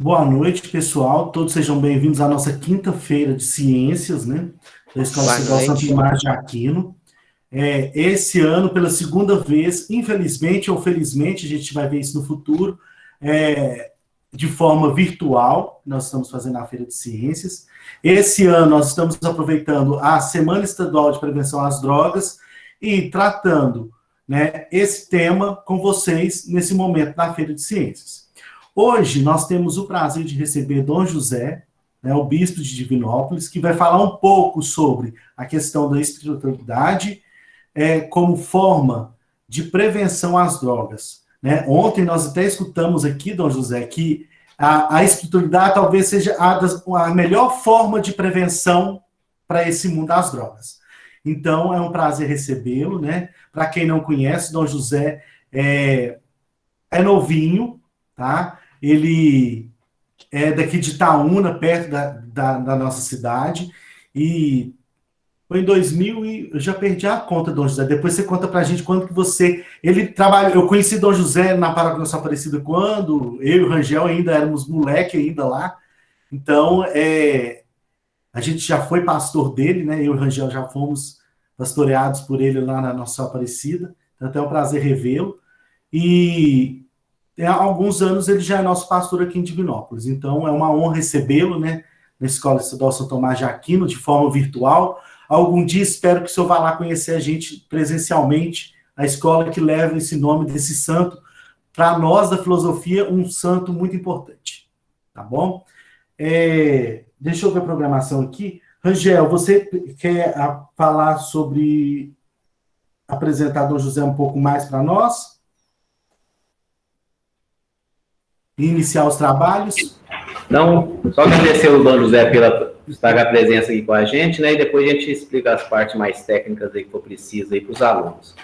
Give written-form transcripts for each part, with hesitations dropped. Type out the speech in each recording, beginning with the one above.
Boa noite, pessoal. Todos sejam bem-vindos à nossa quinta-feira de ciências, né? Da Escola Boa Estadual Santo noite. Tomás de Aquino. Esse ano, pela segunda vez, infelizmente ou felizmente, a gente vai ver isso no futuro, de forma virtual, nós estamos fazendo a Feira de Ciências. Esse ano, nós estamos aproveitando a Semana Estadual de Prevenção às Drogas e tratando, né, esse tema com vocês nesse momento da Feira de Ciências. Hoje nós temos o prazer de receber Dom José, né, o bispo de Divinópolis, que vai falar um pouco sobre a questão da espiritualidade como forma de prevenção às drogas. Né? Ontem nós até escutamos aqui, Dom José, que a espiritualidade talvez seja a melhor forma de prevenção para esse mundo das drogas. Então, é um prazer recebê-lo, né? Para quem não conhece, Dom José é novinho, tá? Ele é daqui de Itaúna, perto da nossa cidade, e foi em 2000 e eu já perdi a conta, Dom José. Depois você conta pra gente quando que você... Ele trabalha... Eu conheci Dom José na Paróquia Nossa Aparecida quando eu e o Rangel ainda éramos moleque ainda lá. Então, a gente já foi pastor dele, né? Eu e o Rangel já fomos pastoreados por ele lá na Nossa Aparecida. Então, é um prazer revê-lo. E há alguns anos ele já é nosso pastor aqui em Divinópolis. Então, é uma honra recebê-lo, né? Na Escola Estadual São Tomás de Aquino, de forma virtual. Algum dia espero que o senhor vá lá conhecer a gente presencialmente, a escola que leva esse nome desse santo, para nós da filosofia, um santo muito importante. Tá bom? Deixa eu ver a programação aqui. Rangel, você quer falar sobre apresentar Dom José um pouco mais para nós? E iniciar os trabalhos? Não, só agradecer o Dom José pela estar a presença aqui com a gente, né? E depois a gente explica as partes mais técnicas aí que for preciso aí para os alunos.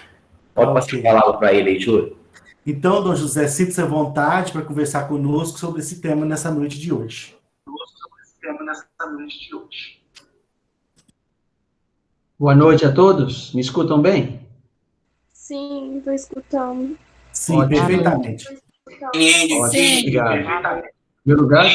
Pode passar a palavra para ele aí, Júlio. Então, Dom José, sinta-se à vontade para conversar conosco sobre esse tema nessa noite de hoje. Boa noite a todos. Me escutam bem? Sim, estou escutando. Sim, Ótimo. perfeitamente. Ótimo, obrigado. Em primeiro lugar,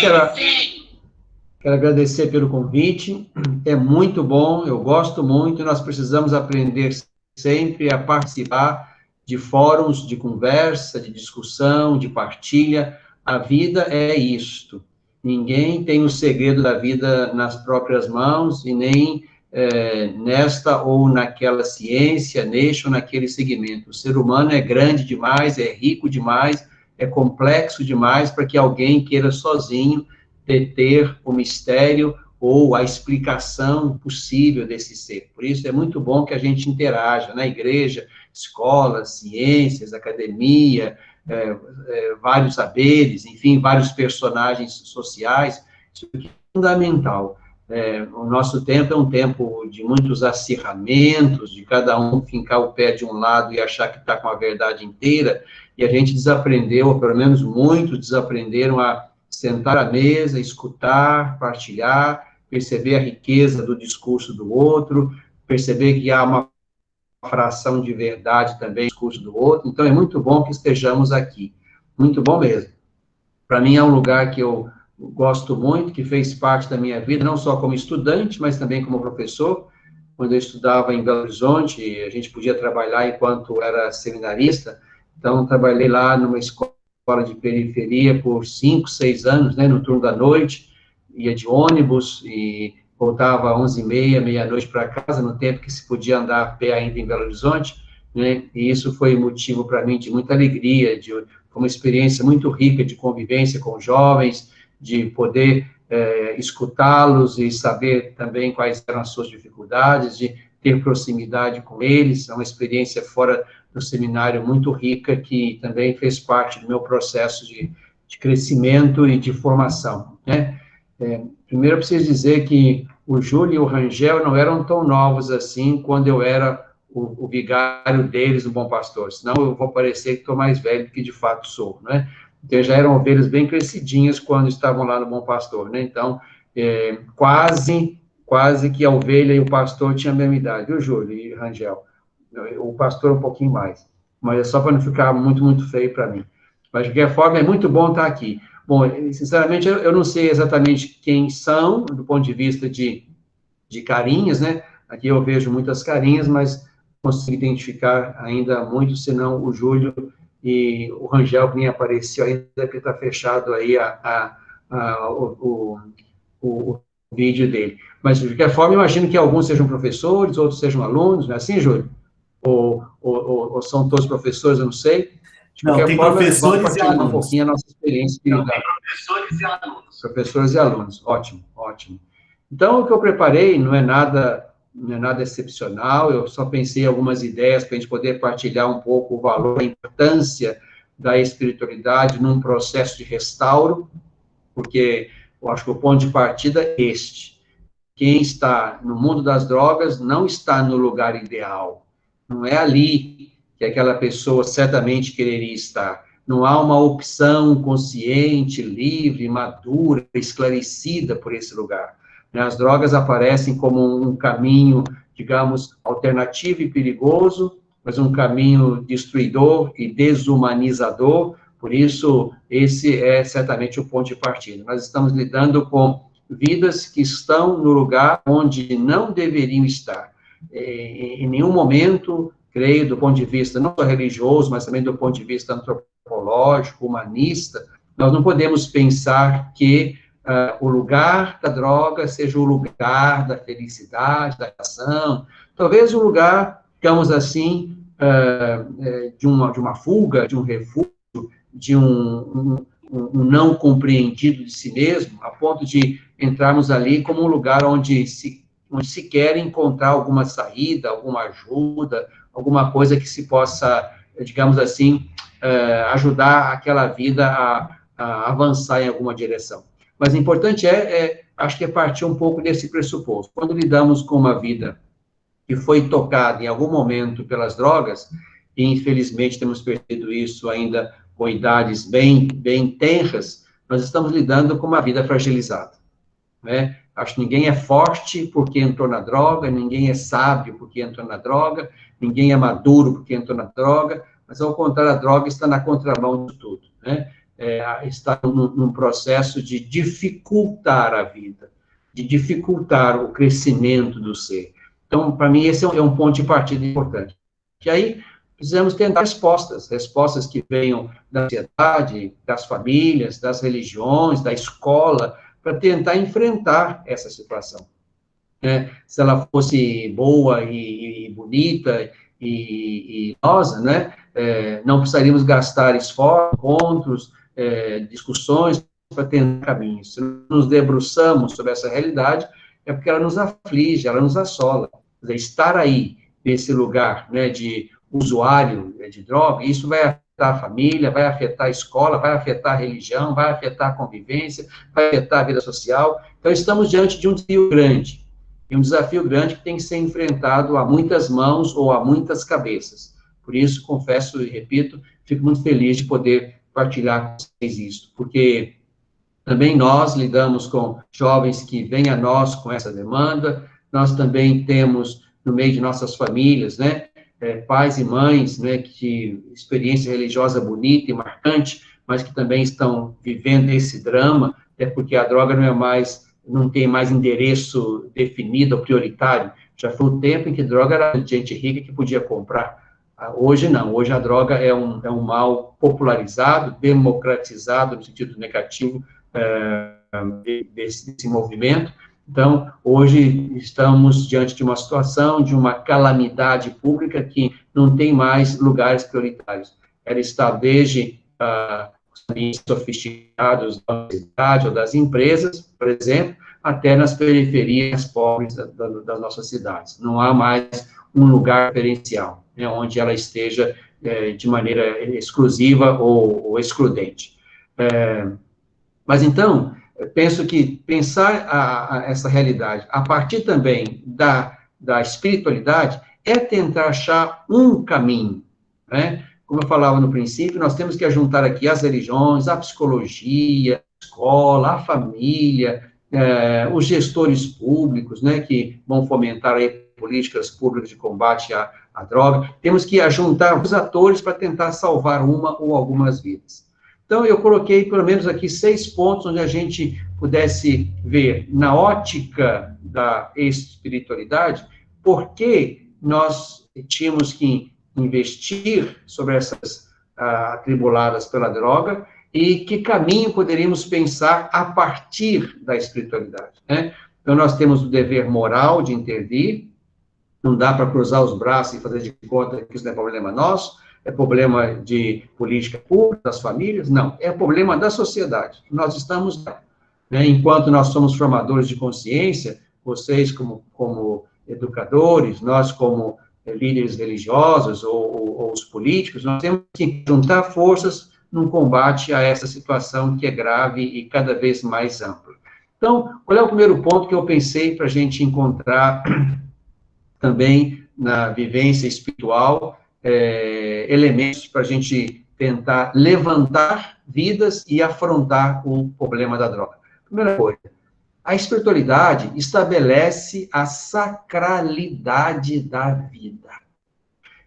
quero agradecer pelo convite. É muito bom, eu gosto muito, e nós precisamos aprender sempre a participar de fóruns de conversa, de discussão, de partilha. A vida é isto. Ninguém tem o segredo da vida nas próprias mãos e nem nesta ou naquela ciência, neste ou naquele segmento. O ser humano é grande demais, é rico demais, é complexo demais para que alguém queira sozinho deter o mistério ou a explicação possível desse ser. Por isso é muito bom que a gente interaja na igreja, escola, ciências, academia, vários saberes, enfim, vários personagens sociais. Isso é fundamental. O nosso tempo é um tempo de muitos acirramentos, de cada um fincar o pé de um lado e achar que está com a verdade inteira, e a gente desaprendeu, ou pelo menos muitos desaprenderam a sentar à mesa, escutar, partilhar, perceber a riqueza do discurso do outro, perceber que há uma fração de verdade também no discurso do outro. Então, é muito bom que estejamos aqui. Muito bom mesmo. Para mim, é um lugar que eu gosto muito, que fez parte da minha vida, não só como estudante, mas também como professor. Quando eu estudava em Belo Horizonte, a gente podia trabalhar enquanto era seminarista, então trabalhei lá numa escola de periferia por 5, 6 anos, né, no turno da noite, ia de ônibus e voltava às 11h30, meia-noite para casa, no tempo que se podia andar a pé ainda em Belo Horizonte, né, e isso foi motivo para mim de muita alegria, foi uma experiência muito rica de convivência com jovens, de poder escutá-los e saber também quais eram as suas dificuldades, de ter proximidade com eles, é uma experiência fora do seminário muito rica, que também fez parte do meu processo de crescimento e de formação, né? Primeiro, eu preciso dizer que o Júlio e o Rangel não eram tão novos assim quando eu era o vigário deles, o Bom Pastor, senão eu vou parecer que estou mais velho do que de fato sou, né? Então, já eram ovelhas bem crescidinhas quando estavam lá no Bom Pastor, né? Então, quase que a ovelha e o pastor tinham a mesma idade, viu, Júlio e Rangel? O pastor um pouquinho mais, mas é só para não ficar muito, muito feio para mim. Mas, de qualquer forma, é muito bom estar aqui. Bom, sinceramente, eu não sei exatamente quem são, do ponto de vista de carinhas, né? Aqui eu vejo muitas carinhas, mas não consigo identificar ainda muito, senão o Júlio e o Rangel, que nem apareceu ainda, porque está fechado aí o vídeo dele. Mas, de qualquer forma, eu imagino que alguns sejam professores, outros sejam alunos, não é assim, Júlio? Ou são todos professores, eu não sei. De Não, qualquer tem forma, vamos professores e partilhar um alunos. pouquinho a nossa experiência. Não, tem professores e alunos. Professores e alunos, ótimo, ótimo. Então, o que eu preparei não é nada excepcional, eu só pensei em algumas ideias para a gente poder partilhar um pouco o valor, a importância da espiritualidade num processo de restauro, porque eu acho que o ponto de partida é este. Quem está no mundo das drogas não está no lugar ideal. Não é ali que aquela pessoa certamente quereria estar. Não há uma opção consciente, livre, madura, esclarecida por esse lugar. As drogas aparecem como um caminho, digamos, alternativo e perigoso, mas um caminho destruidor e desumanizador. Por isso, esse é certamente o ponto de partida. Nós estamos lidando com vidas que estão no lugar onde não deveriam estar. Em nenhum momento, creio, do ponto de vista não só religioso, mas também do ponto de vista antropológico, humanista, nós não podemos pensar que o lugar da droga seja o lugar da felicidade, da ação. Talvez um lugar, digamos assim, de uma fuga, de um refúgio, de um não compreendido de si mesmo, a ponto de entrarmos ali como um lugar onde se quer encontrar alguma saída, alguma ajuda, alguma coisa que se possa, digamos assim, ajudar aquela vida a avançar em alguma direção. Mas o importante acho que é partir um pouco desse pressuposto. Quando lidamos com uma vida que foi tocada em algum momento pelas drogas, e infelizmente temos perdido isso ainda com idades bem tenras, nós estamos lidando com uma vida fragilizada, né? Acho que ninguém é forte porque entrou na droga, ninguém é sábio porque entrou na droga, ninguém é maduro porque entrou na droga, mas, ao contrário, a droga está na contramão de tudo, né? Está num processo de dificultar a vida, de dificultar o crescimento do ser. Então, para mim, esse é um ponto de partida importante. E aí, precisamos tentar respostas que venham da sociedade, das famílias, das religiões, da escola, para tentar enfrentar essa situação. Se ela fosse boa e bonita e idosa, né, não precisaríamos gastar esforços, encontros, discussões para tentar caminhos. Se nos debruçamos sobre essa realidade, é porque ela nos aflige, ela nos assola. Quer dizer, estar aí, nesse lugar, né, de usuário de droga, isso vai afetar a família, vai afetar a escola, vai afetar a religião, vai afetar a convivência, vai afetar a vida social. Então, estamos diante de um desafio grande, e um desafio grande que tem que ser enfrentado a muitas mãos ou a muitas cabeças. Por isso, confesso e repito, fico muito feliz de poder partilhar com vocês isso, porque também nós lidamos com jovens que vêm a nós com essa demanda, nós também temos, no meio de nossas famílias, né, pais e mães, né, que experiência religiosa bonita e marcante, mas que também estão vivendo esse drama, porque a droga não tem mais endereço definido ou prioritário. Já foi o tempo em que droga era gente rica que podia comprar. Hoje não, hoje a droga é um mal popularizado, democratizado, no sentido negativo desse movimento. Então, hoje estamos diante de uma situação, de uma calamidade pública que não tem mais lugares prioritários. Ela está desde os ambientes sofisticados da universidade ou das empresas, por exemplo, até nas periferias pobres das nossas cidades. Não há mais um lugar referencial, né, onde ela esteja de maneira exclusiva ou excludente. Mas, então, eu penso que pensar essa realidade a partir também da espiritualidade é tentar achar um caminho, né? Como eu falava no princípio, nós temos que juntar aqui as religiões, a psicologia, a escola, a família, os gestores públicos, né, que vão fomentar aí políticas públicas de combate à droga. Temos que juntar os atores para tentar salvar uma ou algumas vidas. Então, eu coloquei pelo menos aqui 6 pontos onde a gente pudesse ver, na ótica da espiritualidade, por que nós tínhamos que investir sobre essas atribuladas pela droga e que caminho poderíamos pensar a partir da espiritualidade, né? Então, nós temos o dever moral de intervir, não dá para cruzar os braços e fazer de conta que isso não é problema nosso, é problema de política pública, das famílias, não, é problema da sociedade. Nós estamos, né, enquanto nós somos formadores de consciência, vocês como educadores, nós como líderes religiosos ou os políticos, nós temos que juntar forças num combate a essa situação que é grave e cada vez mais ampla. Então, qual é o primeiro ponto que eu pensei para a gente encontrar também na vivência espiritual, elementos para a gente tentar levantar vidas e afrontar o problema da droga? Primeira coisa, a espiritualidade estabelece a sacralidade da vida.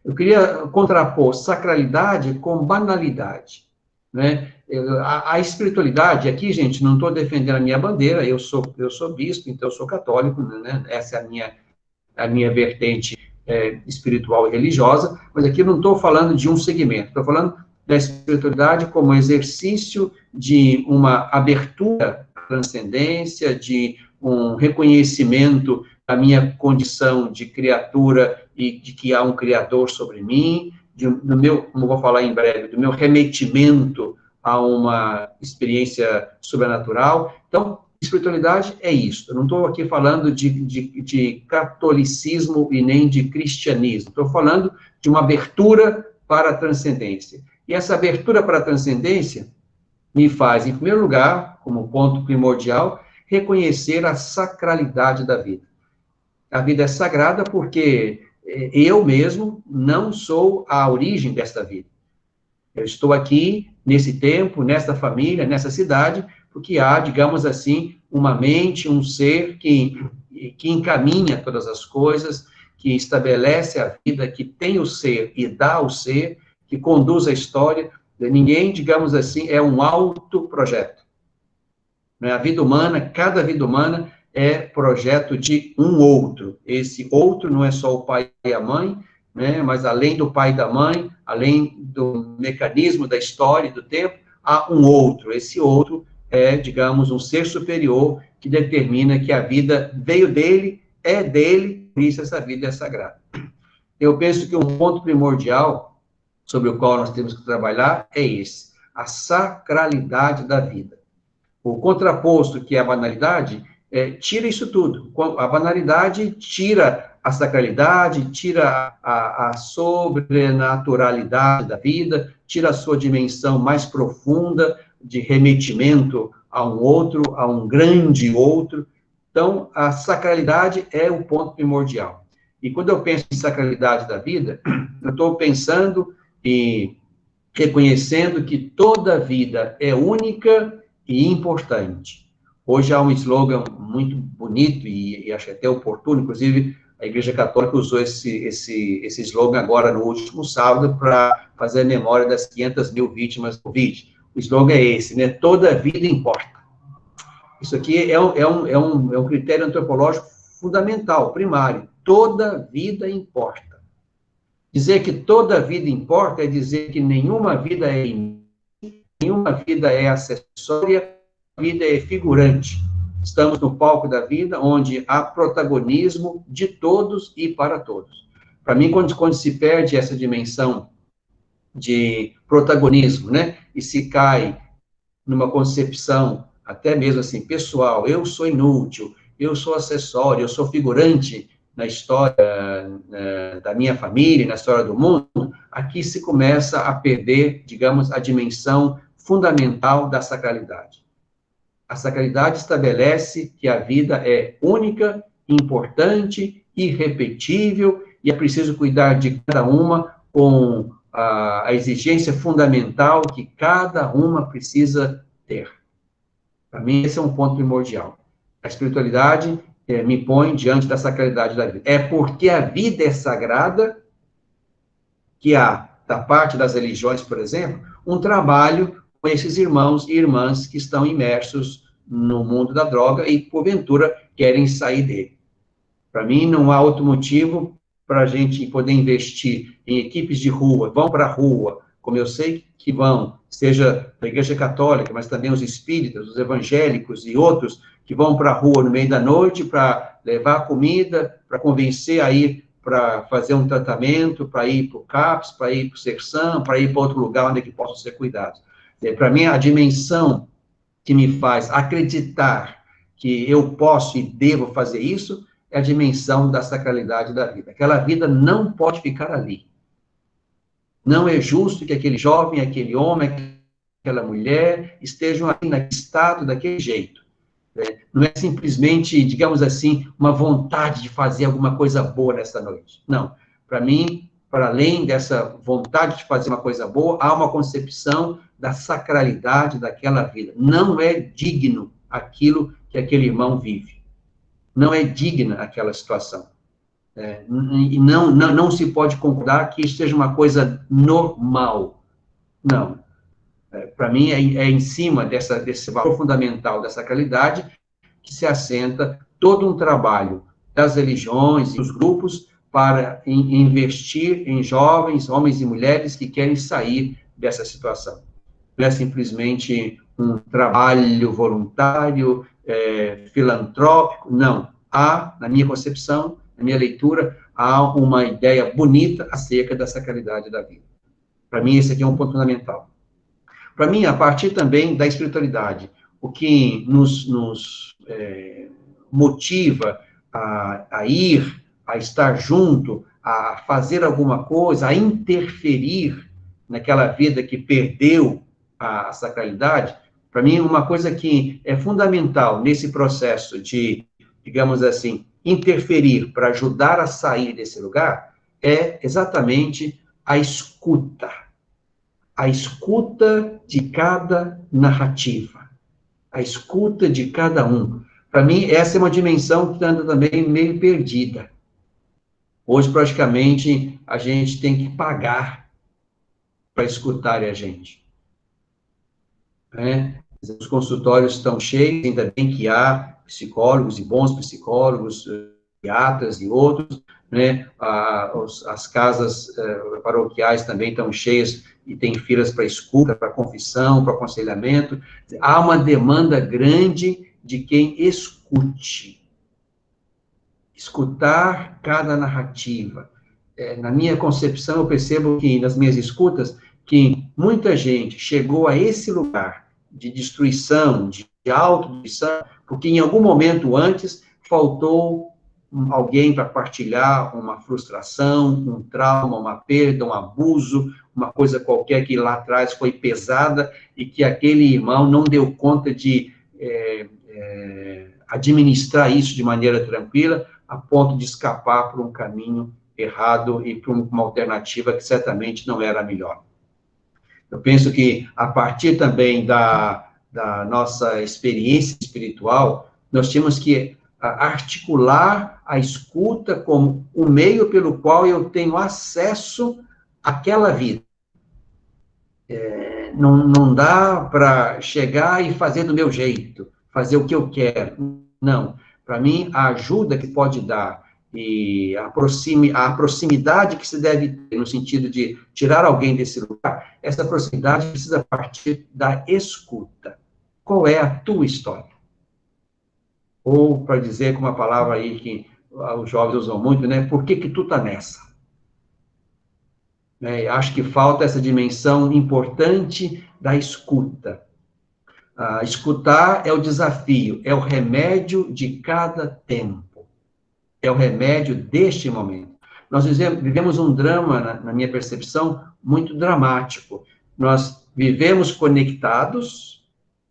Eu queria contrapor sacralidade com banalidade, né? A espiritualidade, aqui, gente, não estou defendendo a minha bandeira, eu sou bispo, então eu sou católico, né? Essa é a minha vertente espiritual e religiosa, mas aqui eu não estou falando de um segmento, estou falando da espiritualidade como exercício de uma abertura à transcendência, de um reconhecimento da minha condição de criatura e de que há um Criador sobre mim, do meu, como vou falar em breve, do meu remetimento a uma experiência sobrenatural. Então, espiritualidade é isso. Eu não estou aqui falando de catolicismo e nem de cristianismo. Estou falando de uma abertura para a transcendência. E essa abertura para a transcendência me faz, em primeiro lugar, como ponto primordial, reconhecer a sacralidade da vida. A vida é sagrada porque eu mesmo não sou a origem desta vida. Eu estou aqui, nesse tempo, nesta família, nessa cidade, porque há, digamos assim, uma mente, um ser que encaminha todas as coisas, que estabelece a vida, que tem o ser e dá o ser, que conduz a história. Ninguém, digamos assim, é um autoprojeto. A vida humana, cada vida humana é projeto de um outro. Esse outro não é só o pai e a mãe, né, mas além do pai e da mãe, além do mecanismo da história e do tempo, há um outro. Esse outro é, digamos, um ser superior que determina que a vida veio dele, é dele, por isso essa vida é sagrada. Eu penso que um ponto primordial sobre o qual nós temos que trabalhar é esse, a sacralidade da vida. O contraposto, que é a banalidade, tira isso tudo. A banalidade tira a sacralidade, tira a sobrenaturalidade da vida, tira a sua dimensão mais profunda de remetimento a um outro, a um grande outro. Então, a sacralidade é o ponto primordial. E quando eu penso em sacralidade da vida, eu estou pensando e reconhecendo que toda vida é única e importante. Hoje há um slogan muito bonito e acho até oportuno, inclusive a Igreja Católica usou esse slogan agora no último sábado para fazer a memória das 500 mil vítimas do Covid. O slogan é esse, né? Toda vida importa. Isso aqui é um critério antropológico fundamental, primário. Toda vida importa. Dizer que toda vida importa é dizer que nenhuma vida é inútil, nenhuma vida é acessória, a vida é figurante. Estamos no palco da vida, onde há protagonismo de todos e para todos. Para mim, quando se perde essa dimensão de protagonismo, né, e se cai numa concepção, até mesmo assim, pessoal, eu sou inútil, eu sou acessório, eu sou figurante na história da minha família, na história do mundo, aqui se começa a perder, digamos, a dimensão fundamental da sacralidade. A sacralidade estabelece que a vida é única, importante, irrepetível, e é preciso cuidar de cada uma com a exigência fundamental que cada uma precisa ter. Para mim, esse é um ponto primordial. A espiritualidade me põe diante da sacralidade da vida. É porque a vida é sagrada que há, da parte das religiões, por exemplo, um trabalho com esses irmãos e irmãs que estão imersos no mundo da droga e, porventura, querem sair dele. Para mim, não há outro motivo para a gente poder investir em equipes de rua, vão para a rua, como eu sei que vão, seja a Igreja Católica, mas também os espíritas, os evangélicos e outros que vão para a rua no meio da noite para levar comida, para convencer a ir para fazer um tratamento, para ir para o CAPS, para ir para o Sersan, para ir para outro lugar onde é que possam ser cuidados. Para mim, a dimensão que me faz acreditar que eu posso e devo fazer isso é a dimensão da sacralidade da vida. Aquela vida não pode ficar ali. Não é justo que aquele jovem, aquele homem, aquela mulher estejam ali naquele estado, daquele jeito. Não é simplesmente, digamos assim, uma vontade de fazer alguma coisa boa nessa noite. Não. Para mim, para além dessa vontade de fazer uma coisa boa, há uma concepção da sacralidade daquela vida. Não é digno aquilo que aquele irmão vive. Não é digna aquela situação. E não se pode concordar que isso seja uma coisa normal. Não. Para mim, é em cima desse valor fundamental da sacralidade que se assenta todo um trabalho das religiões e dos grupos para investir em jovens, homens e mulheres que querem sair dessa situação. Não é simplesmente um trabalho voluntário, filantrópico, não. Há, na minha concepção, na minha leitura, há uma ideia bonita acerca da sacralidade da vida. Para mim, esse aqui é um ponto fundamental. Para mim, a partir também da espiritualidade, o que nos motiva a ir, a estar junto, a fazer alguma coisa, a interferir naquela vida que perdeu a sacralidade, para mim, uma coisa que é fundamental nesse processo de, digamos assim, interferir para ajudar a sair desse lugar, é exatamente a escuta. A escuta de cada narrativa, a escuta de cada um. Para mim, essa é uma dimensão que anda também meio perdida. Hoje, praticamente, a gente tem que pagar para escutar a gente. Os consultórios estão cheios, ainda bem que há psicólogos e bons psicólogos, psiquiatras e outros, né? As casas paroquiais também estão cheias e tem filas para escuta, para confissão, para aconselhamento. Há uma demanda grande de quem escute. Escutar cada narrativa. Na minha concepção, eu percebo que, nas minhas escutas, que muita gente chegou a esse lugar de destruição, de autodestruição, porque em algum momento antes faltou alguém para partilhar uma frustração, um trauma, uma perda, um abuso, uma coisa qualquer que lá atrás foi pesada e que aquele irmão não deu conta de administrar isso de maneira tranquila, a ponto de escapar por um caminho errado e por uma alternativa que certamente não era a melhor. Eu penso que, a partir também da nossa experiência espiritual, nós tínhamos que articular a escuta como um meio pelo qual eu tenho acesso àquela vida. Não dá para chegar e fazer do meu jeito, fazer o que eu quero. Não. Para mim, a ajuda que pode dar e a proximidade que se deve ter no sentido de tirar alguém desse lugar, essa proximidade precisa partir da escuta. Qual é a tua história? Ou, para dizer com uma palavra aí que os jovens usam muito, né? Por que tu tá nessa? Acho que falta essa dimensão importante da escuta. Escutar é o desafio, é o remédio de cada tempo. É o remédio deste momento. Nós vivemos um drama, na minha percepção, muito dramático. Nós vivemos conectados,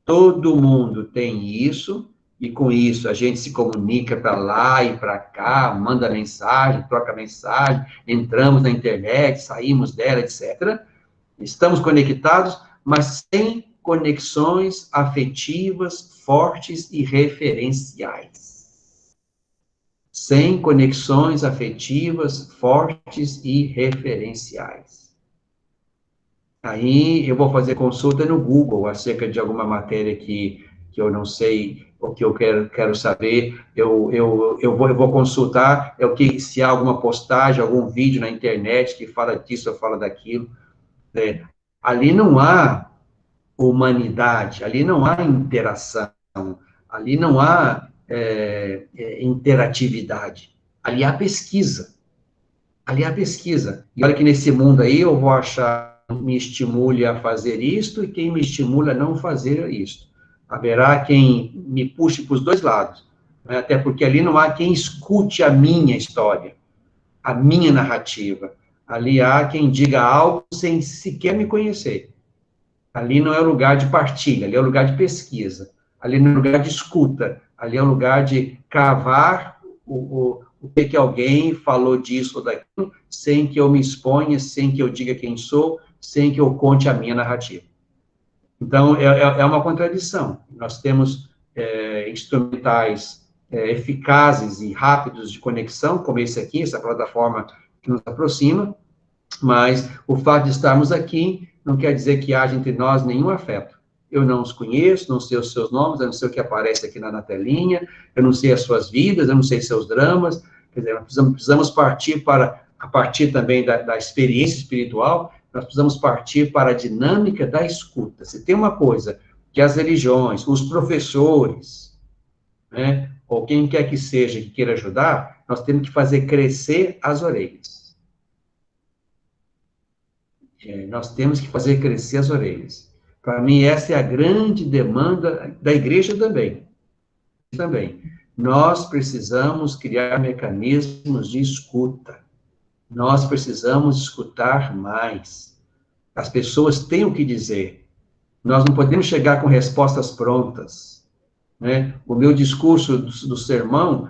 todo mundo tem isso, e com isso a gente se comunica para lá e para cá, manda mensagem, troca mensagem, entramos na internet, saímos dela, etc. Estamos conectados, mas sem conexões afetivas fortes e referenciais. Sem conexões afetivas fortes e referenciais. Aí eu vou fazer consulta no Google acerca de alguma matéria que eu não sei, o que eu quero saber, eu vou consultar se há alguma postagem, algum vídeo na internet que fala disso ou fala daquilo. Ali não há humanidade, ali não há interação, ali não há interatividade, ali há pesquisa. Ali há pesquisa. E olha que nesse mundo aí eu vou achar quem me estimule a fazer isto e quem me estimula a não fazer isto. Haverá quem me puxe para os dois lados, né? Até porque ali não há quem escute a minha história, a minha narrativa. Ali há quem diga algo sem sequer me conhecer. Ali não é o lugar de partilha, ali é o lugar de pesquisa. Ali não é o lugar de escuta, ali é o lugar de cavar o que alguém falou disso ou daquilo, sem que eu me exponha, sem que eu diga quem sou, sem que eu conte a minha narrativa. Então, é uma contradição. Nós temos instrumentais eficazes e rápidos de conexão, como esse aqui, essa plataforma que nos aproxima, mas o fato de estarmos aqui não quer dizer que haja entre nós nenhum afeto. Eu não os conheço, não sei os seus nomes, eu não sei o que aparece aqui na telinha, eu não sei as suas vidas, eu não sei seus dramas. Quer dizer, nós precisamos partir a partir também da experiência espiritual, nós precisamos partir para a dinâmica da escuta. Se tem uma coisa que as religiões, os professores, né, ou quem quer que seja que queira ajudar, nós temos que fazer crescer as orelhas. Nós temos que fazer crescer as orelhas. Para mim, essa é a grande demanda da igreja também. Nós precisamos criar mecanismos de escuta. Nós precisamos escutar mais. As pessoas têm o que dizer. Nós não podemos chegar com respostas prontas, né? O meu discurso do sermão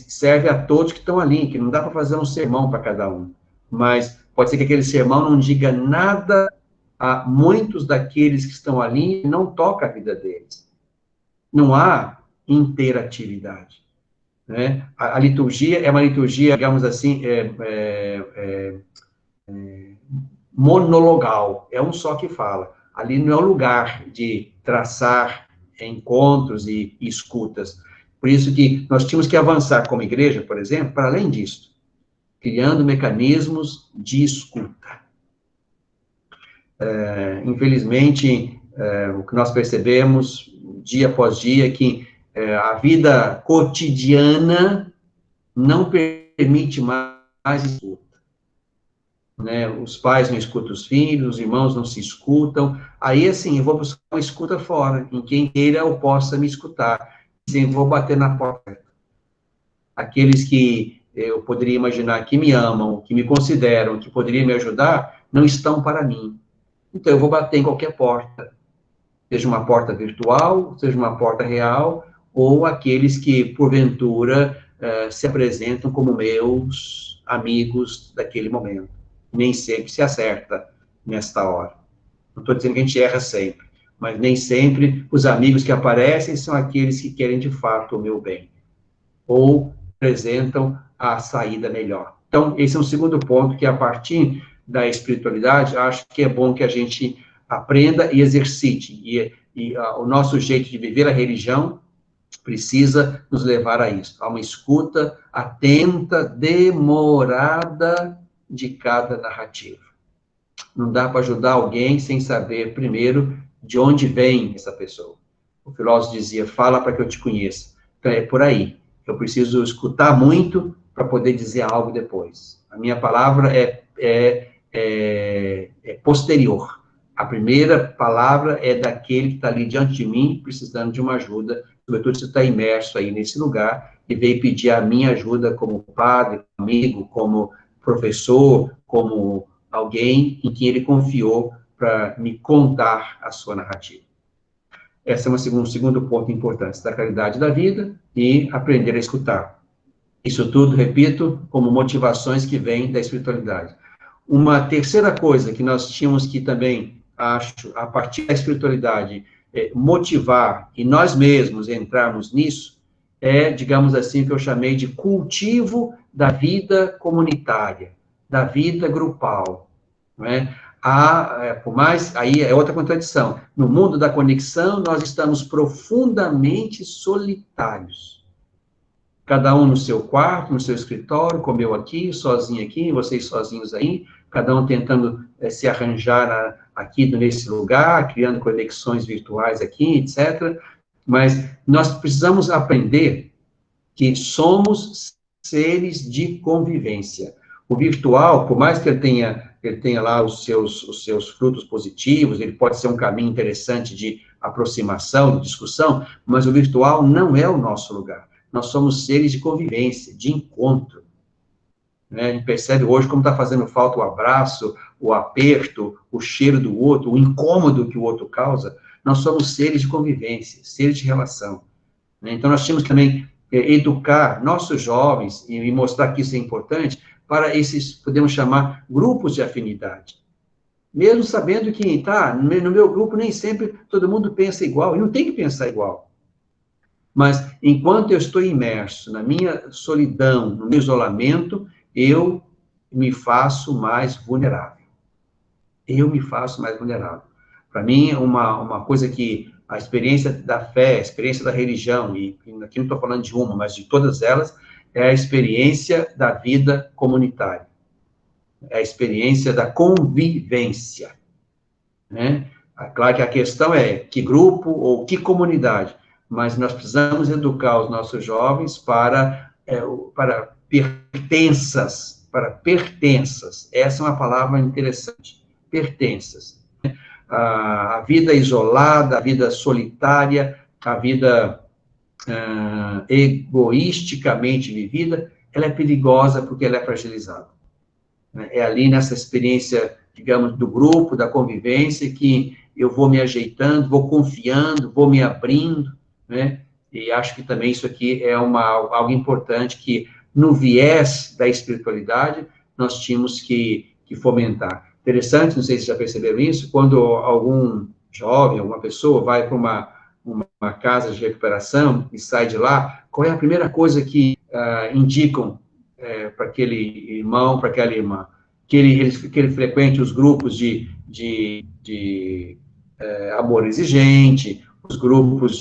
serve a todos que estão ali, que não dá para fazer um sermão para cada um. Mas pode ser que aquele sermão não diga nada a muitos daqueles que estão ali, não toca a vida deles. Não há interatividade, né? A liturgia é uma liturgia, digamos assim, monologal, é um só que fala. Ali não é o lugar de traçar encontros e escutas. Por isso que nós tínhamos que avançar como igreja, por exemplo, para além disso, criando mecanismos de escuta. Infelizmente, o que nós percebemos, dia após dia, é que a vida cotidiana não permite mais escuta. Né? Os pais não escutam os filhos, os irmãos não se escutam. Aí, assim, eu vou buscar uma escuta fora, em quem queira ou possa me escutar. Assim, vou bater na porta. Aqueles que eu poderia imaginar que me amam, que me consideram, que poderiam me ajudar, não estão para mim. Então, eu vou bater em qualquer porta, seja uma porta virtual, seja uma porta real, ou aqueles que, porventura, se apresentam como meus amigos daquele momento. Nem sempre se acerta nesta hora. Não estou dizendo que a gente erra sempre, mas nem sempre os amigos que aparecem são aqueles que querem, de fato, o meu bem, ou apresentam a saída melhor. Então, esse é um segundo ponto, que a partir da espiritualidade, acho que é bom que a gente aprenda e exercite, e o nosso jeito de viver a religião precisa nos levar a isso, a uma escuta atenta, demorada de cada narrativa. Não dá para ajudar alguém sem saber, primeiro, de onde vem essa pessoa. O filósofo dizia, fala para que eu te conheça. Então, é por aí. Eu preciso escutar muito para poder dizer algo depois. A minha palavra é posterior. A primeira palavra é daquele que está ali diante de mim, precisando de uma ajuda, sobretudo se está imerso aí nesse lugar, e veio pedir a minha ajuda como padre, amigo, como professor, como alguém em quem ele confiou para me contar a sua narrativa. Esse é um segundo ponto importante, da qualidade da vida e aprender a escutar. Isso tudo, repito, como motivações que vêm da espiritualidade. Uma terceira coisa que nós tínhamos que também, acho, a partir da espiritualidade, motivar e nós mesmos entrarmos nisso, digamos assim, o que eu chamei de cultivo da vida comunitária, da vida grupal, não é? Por mais, aí é outra contradição. No mundo da conexão, nós estamos profundamente solitários. Cada um no seu quarto, no seu escritório, como eu aqui, sozinho aqui, vocês sozinhos aí, cada um tentando se arranjar aqui nesse lugar, criando conexões virtuais aqui, etc. Mas nós precisamos aprender que somos seres de convivência. O virtual, por mais que ele tenha lá os seus frutos positivos, ele pode ser um caminho interessante de aproximação, de discussão, mas o virtual não é o nosso lugar. Nós somos seres de convivência, de encontro. Né? A gente percebe hoje como está fazendo falta o abraço, o aperto, o cheiro do outro, o incômodo que o outro causa. Nós somos seres de convivência, seres de relação. Né? Então, nós temos também educar nossos jovens e mostrar que isso é importante para esses, podemos chamar, grupos de afinidade. Mesmo sabendo que, no meu grupo nem sempre todo mundo pensa igual, e não tem que pensar igual. Mas, enquanto eu estou imerso na minha solidão, no meu isolamento, eu me faço mais vulnerável. Eu me faço mais vulnerável. Para mim, uma coisa que a experiência da fé, a experiência da religião, e aqui não estou falando de uma, mas de todas elas, é a experiência da vida comunitária. É a experiência da convivência. Né? Claro que a questão é que grupo ou que comunidade, mas nós precisamos educar os nossos jovens para pertenças, Essa é uma palavra interessante, pertenças. A vida isolada, a vida solitária, a vida egoisticamente vivida, ela é perigosa porque ela é fragilizada. É ali nessa experiência, digamos, do grupo, da convivência, que eu vou me ajeitando, vou confiando, vou me abrindo, né? E acho que também isso aqui é algo importante que, no viés da espiritualidade, nós tínhamos que fomentar. Interessante, não sei se já perceberam isso, quando algum jovem, alguma pessoa vai para uma casa de recuperação e sai de lá, qual é a primeira coisa que indicam para aquele irmão, para aquela irmã? Que ele frequente os grupos de amor exigente, os grupos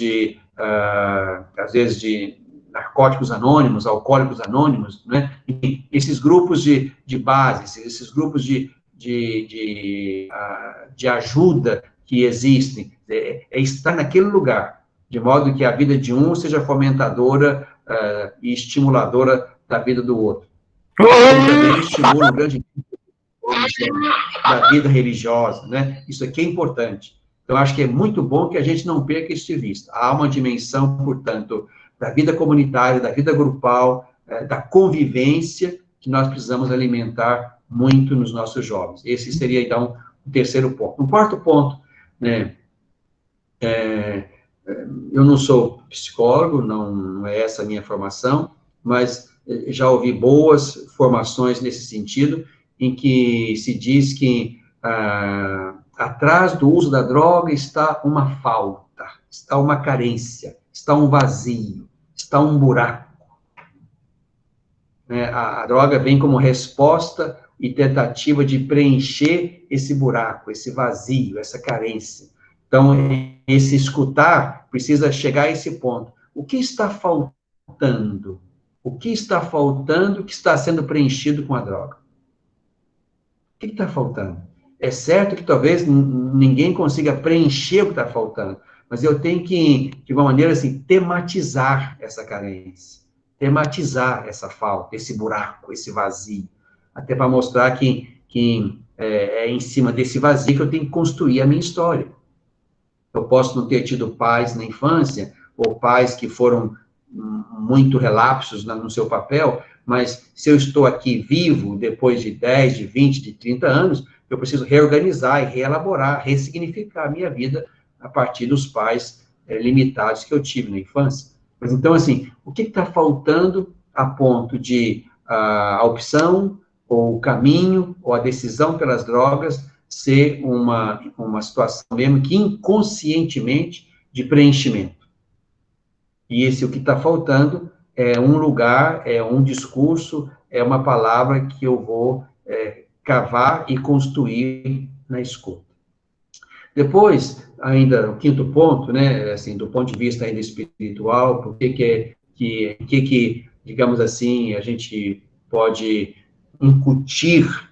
às vezes, de narcóticos anônimos, alcoólicos anônimos, né? E esses grupos de base, esses grupos de ajuda que existem, é estar naquele lugar, de modo que a vida de um seja fomentadora e estimuladora da vida do outro. Também estimula o grande da vida religiosa, né? Isso aqui é importante. Então, acho que é muito bom que a gente não perca isso de vista. Há uma dimensão, portanto, da vida comunitária, da vida grupal, da convivência, que nós precisamos alimentar muito nos nossos jovens. Esse seria, então, o terceiro ponto. Um quarto ponto, né? Eu não sou psicólogo, não é essa a minha formação, mas já ouvi boas formações nesse sentido, em que se diz que atrás do uso da droga está uma falta, está uma carência, está um vazio, está um buraco. A droga vem como resposta e tentativa de preencher esse buraco, esse vazio, essa carência. Então, esse escutar precisa chegar a esse ponto. O que está faltando? O que está faltando que está sendo preenchido com a droga? O que está faltando? É certo que talvez ninguém consiga preencher o que está faltando, mas eu tenho que, de uma maneira assim, tematizar essa carência, tematizar essa falta, esse buraco, esse vazio, até para mostrar que é em cima desse vazio que eu tenho que construir a minha história. Eu posso não ter tido pais na infância, ou pais que foram muito relapsos no seu papel, mas se eu estou aqui vivo, depois de 10, de 20, de 30 anos, eu preciso reorganizar e reelaborar, ressignificar a minha vida a partir dos pais limitados que eu tive na infância. Mas, então, assim, o que está faltando a ponto de a opção, ou o caminho, ou a decisão pelas drogas ser uma situação mesmo que inconscientemente de preenchimento? E o que está faltando é um lugar, é um discurso, é uma palavra que eu vou cavar e construir na escuta. Depois, ainda o quinto ponto, né, assim, do ponto de vista ainda espiritual, por que, digamos assim, a gente pode incutir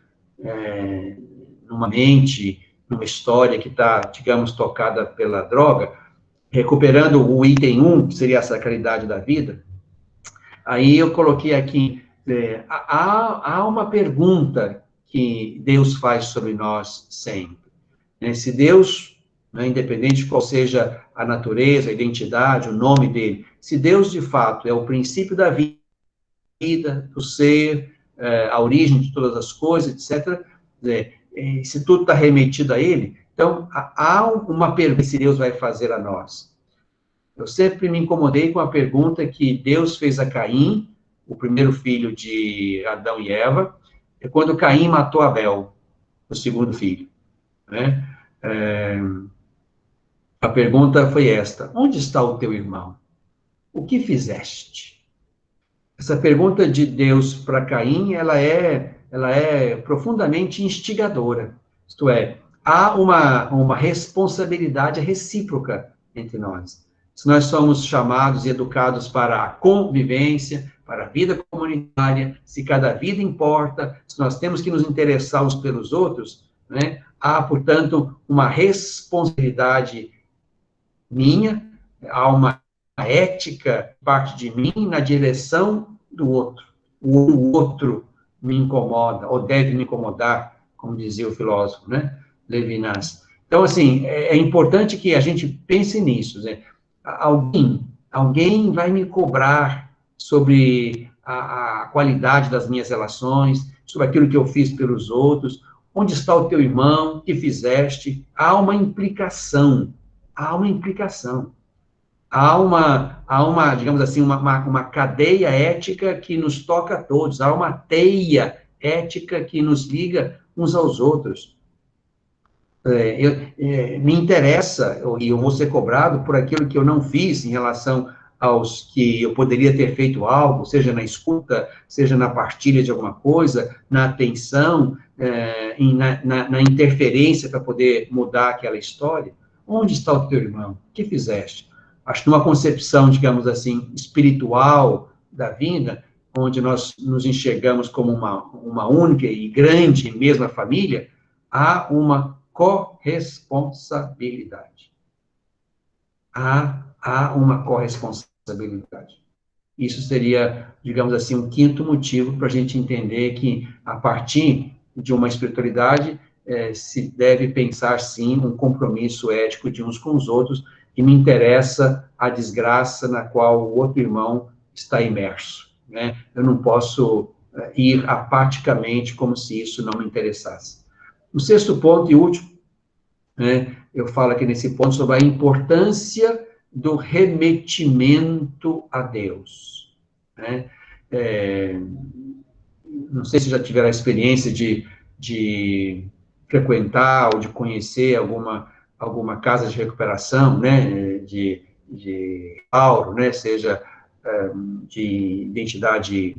numa mente, numa história que está, digamos, tocada pela droga, recuperando o item 1, que seria a sacralidade da vida. Aí eu coloquei aqui, há uma pergunta que Deus faz sobre nós sempre. Se Deus, né, independente de qual seja a natureza, a identidade, o nome dele, se Deus de fato é o princípio da vida, do ser, a origem de todas as coisas, etc., se tudo está remetido a ele, então há uma pergunta que Deus vai fazer a nós. Eu sempre me incomodei com a pergunta que Deus fez a Caim, o primeiro filho de Adão e Eva, quando Caim matou Abel, o segundo filho, né? A pergunta foi esta: onde está o teu irmão? O que fizeste? Essa pergunta de Deus para Caim, ela é profundamente instigadora. Isto é, há uma responsabilidade recíproca entre nós. Se nós somos chamados e educados para a convivência, para a vida comunitária, se cada vida importa, se nós temos que nos interessar uns pelos outros, né, há, portanto, uma responsabilidade minha, há uma ética parte de mim na direção do outro. O outro me incomoda, ou deve me incomodar, como dizia o filósofo, né, Levinas. Então, assim, é importante que a gente pense nisso, né? Alguém vai me cobrar sobre a qualidade das minhas relações, sobre aquilo que eu fiz pelos outros. Onde está o teu irmão? O que fizeste? Há uma implicação. Há uma, digamos assim, uma cadeia ética que nos toca a todos. Há uma teia ética que nos liga uns aos outros. Me interessa, e eu vou ser cobrado por aquilo que eu não fiz em relação aos que eu poderia ter feito algo, seja na escuta, seja na partilha de alguma coisa, na atenção, na interferência para poder mudar aquela história. Onde está o teu irmão? O que fizeste? Acho que numa concepção, digamos assim, espiritual da vida, onde nós nos enxergamos como uma única e grande e mesma família, há uma corresponsabilidade. Há uma corresponsabilidade. Isso seria, digamos assim, um quinto motivo para a gente entender que, a partir de uma espiritualidade, se deve pensar, sim, um compromisso ético de uns com os outros, e me interessa a desgraça na qual o outro irmão está imerso, né? Eu não posso ir apaticamente como se isso não me interessasse. O sexto ponto e último, né, eu falo aqui nesse ponto sobre a importância do remetimento a Deus, né? Não sei se já tiveram a experiência de frequentar ou de conhecer alguma casa de recuperação, né, de auro, né, seja de identidade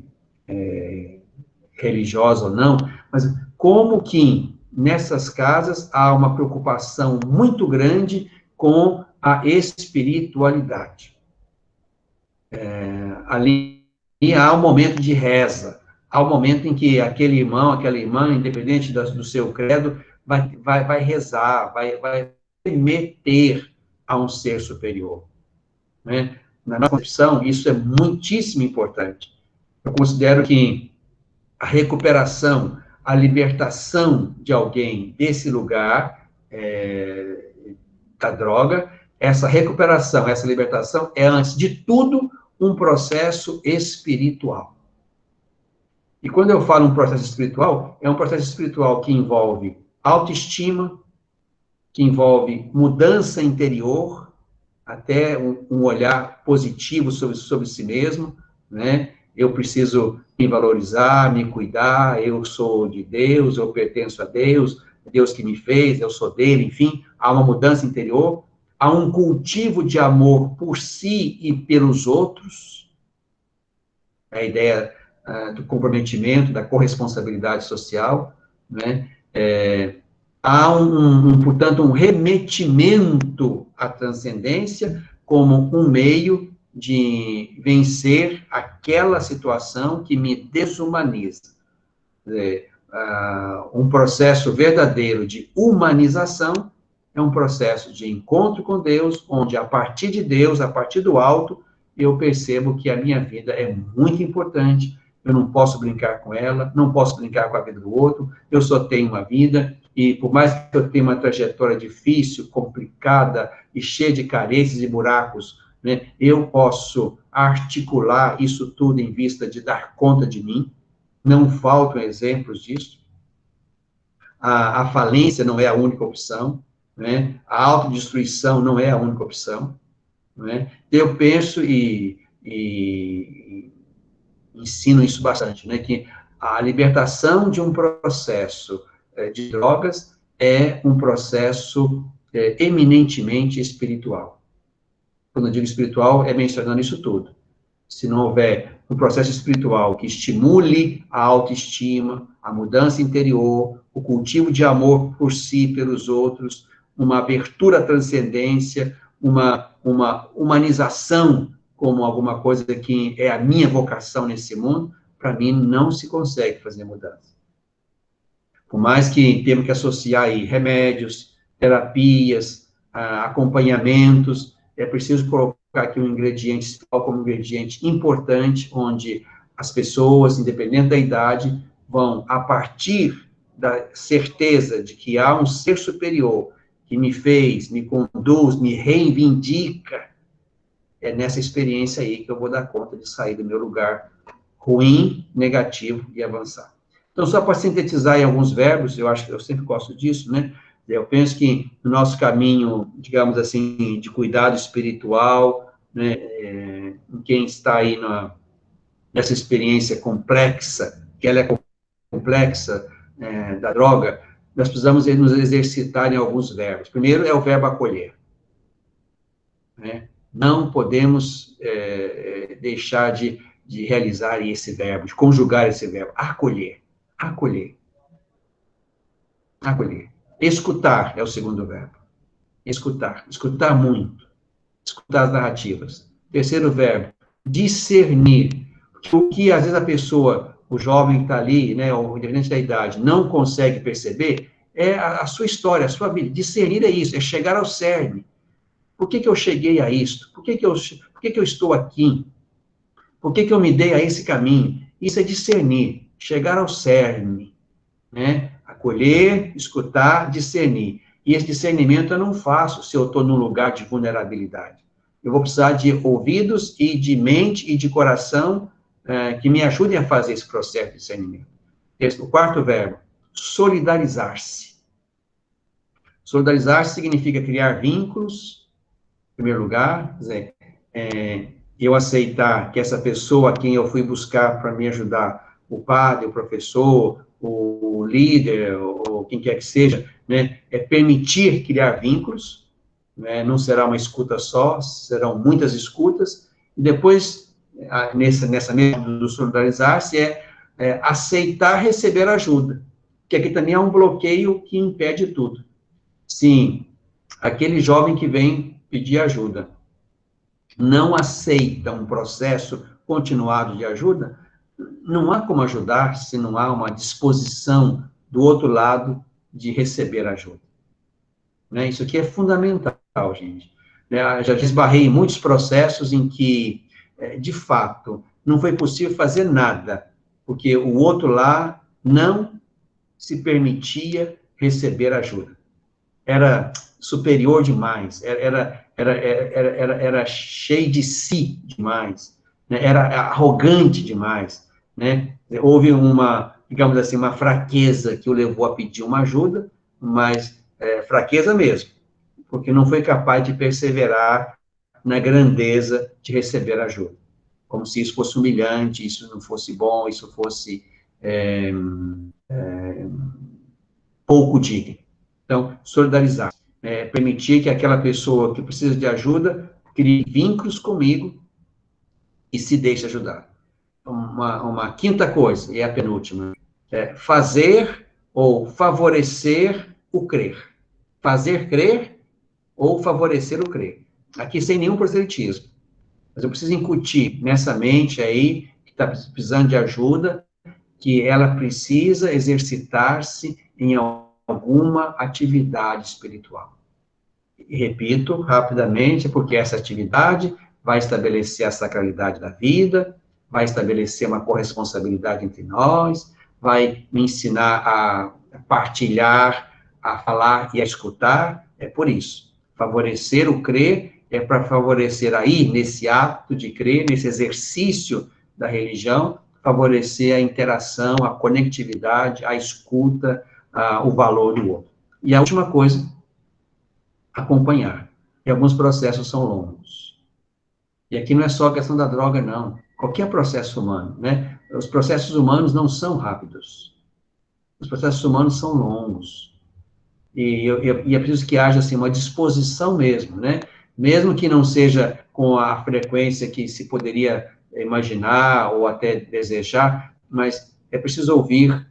religiosa ou não, mas como que nessas casas há uma preocupação muito grande com a espiritualidade. Ali há um momento de reza, há um momento em que aquele irmão, aquela irmã, independente do seu credo, vai rezar, vai remeter a um ser superior, né? Na nossa concepção, isso é muitíssimo importante. Eu considero que a recuperação, a libertação de alguém desse lugar da droga, essa recuperação, essa libertação é, antes de tudo, um processo espiritual. E quando eu falo um processo espiritual, é um processo espiritual que envolve autoestima, que envolve mudança interior, até um olhar positivo sobre si mesmo, né? Eu preciso me valorizar, me cuidar, eu sou de Deus, eu pertenço a Deus, Deus que me fez, eu sou dele, enfim, há uma mudança interior, há um cultivo de amor por si e pelos outros, a ideia do comprometimento, da corresponsabilidade social, né? há, portanto, um remetimento à transcendência como um meio de vencer aquela situação que me desumaniza. Um processo verdadeiro de humanização é um processo de encontro com Deus, onde a partir de Deus, a partir do alto, eu percebo que a minha vida é muito importante, eu não posso brincar com ela, não posso brincar com a vida do outro, eu só tenho uma vida, e por mais que eu tenha uma trajetória difícil, complicada e cheia de carências e buracos, né, eu posso articular isso tudo em vista de dar conta de mim, não faltam exemplos disso. A falência não é a única opção, né? A autodestruição não é a única opção, né? Eu penso e ensino isso bastante, né? Que a libertação de um processo de drogas é um processo eminentemente espiritual. Quando eu digo espiritual, é mencionando isso tudo. Se não houver um processo espiritual que estimule a autoestima, a mudança interior, o cultivo de amor por si, pelos outros, uma abertura à transcendência, uma humanização como alguma coisa que é a minha vocação nesse mundo, para mim não se consegue fazer mudança. Por mais que temos que associar aí remédios, terapias, acompanhamentos, é preciso colocar aqui um ingrediente espiritual como um ingrediente importante, onde as pessoas, independente da idade, vão, a partir da certeza de que há um ser superior que me fez, me conduz, me reivindica, é nessa experiência aí que eu vou dar conta de sair do meu lugar ruim, negativo e avançar. Então, só para sintetizar em alguns verbos, eu acho que eu sempre gosto disso, né? Eu penso que no nosso caminho, digamos assim, de cuidado espiritual, né, quem está aí nessa experiência complexa, que ela é complexa, da droga, nós precisamos nos exercitar em alguns verbos. Primeiro é o verbo acolher. Né? Não podemos deixar de realizar esse verbo, de conjugar esse verbo. Acolher. Acolher. Acolher. Escutar é o segundo verbo. Escutar. Escutar muito. Escutar as narrativas. Terceiro verbo, discernir. O que, às vezes, a pessoa, o jovem que está ali, né, ou independente da idade, não consegue perceber, é a sua história, a sua vida. Discernir é isso, é chegar ao cerne. Por que eu cheguei a isto? Por que eu estou aqui? Por que eu me dei a esse caminho? Isso é discernir, chegar ao cerne, né? Acolher, escutar, discernir. E esse discernimento eu não faço se eu estou num lugar de vulnerabilidade. Eu vou precisar de ouvidos e de mente e de coração que me ajudem a fazer esse processo de discernimento. O quarto verbo, solidarizar-se. Solidarizar-se significa criar vínculos, em primeiro lugar, quer dizer, eu aceitar que essa pessoa a quem eu fui buscar para me ajudar, o padre, o professor, o líder, ou quem quer que seja, né, é permitir criar vínculos, né, não será uma escuta só, serão muitas escutas, e depois, nessa mesma do solidarizar-se, aceitar receber ajuda, que aqui também é um bloqueio que impede tudo. Sim, aquele jovem que vem pedir ajuda, não aceita um processo continuado de ajuda, não há como ajudar se não há uma disposição do outro lado de receber ajuda. Né? Isso aqui é fundamental, gente. Já esbarrei em muitos processos em que, de fato, não foi possível fazer nada, porque o outro lá não se permitia receber ajuda. Era superior demais, era cheio de si demais, né? Era arrogante demais, né? Houve digamos assim, uma fraqueza que o levou a pedir uma ajuda, mas fraqueza mesmo, porque não foi capaz de perseverar na grandeza de receber ajuda, como se isso fosse humilhante, isso não fosse bom, isso fosse pouco digno. Então, solidarizar. Permitir que aquela pessoa que precisa de ajuda crie vínculos comigo e se deixe ajudar. Uma quinta coisa, e é a penúltima, fazer ou favorecer o crer. Fazer crer ou favorecer o crer. Aqui sem nenhum proselitismo. Mas eu preciso incutir nessa mente aí, que está precisando de ajuda, que ela precisa exercitar-se em alguma atividade espiritual. E repito rapidamente, porque essa atividade vai estabelecer a sacralidade da vida, vai estabelecer uma corresponsabilidade entre nós, vai me ensinar a partilhar, a falar e a escutar. É por isso. Favorecer o crer é para favorecer aí, nesse ato de crer, nesse exercício da religião, favorecer a interação, a conectividade, a escuta, o valor do outro. E a última coisa, acompanhar. E alguns processos são longos. E aqui não é só a questão da droga, não. Qualquer processo humano, né? Os processos humanos não são rápidos. Os processos humanos são longos. E é preciso que haja, assim, uma disposição mesmo, né? Mesmo que não seja com a frequência que se poderia imaginar ou até desejar, mas é preciso ouvir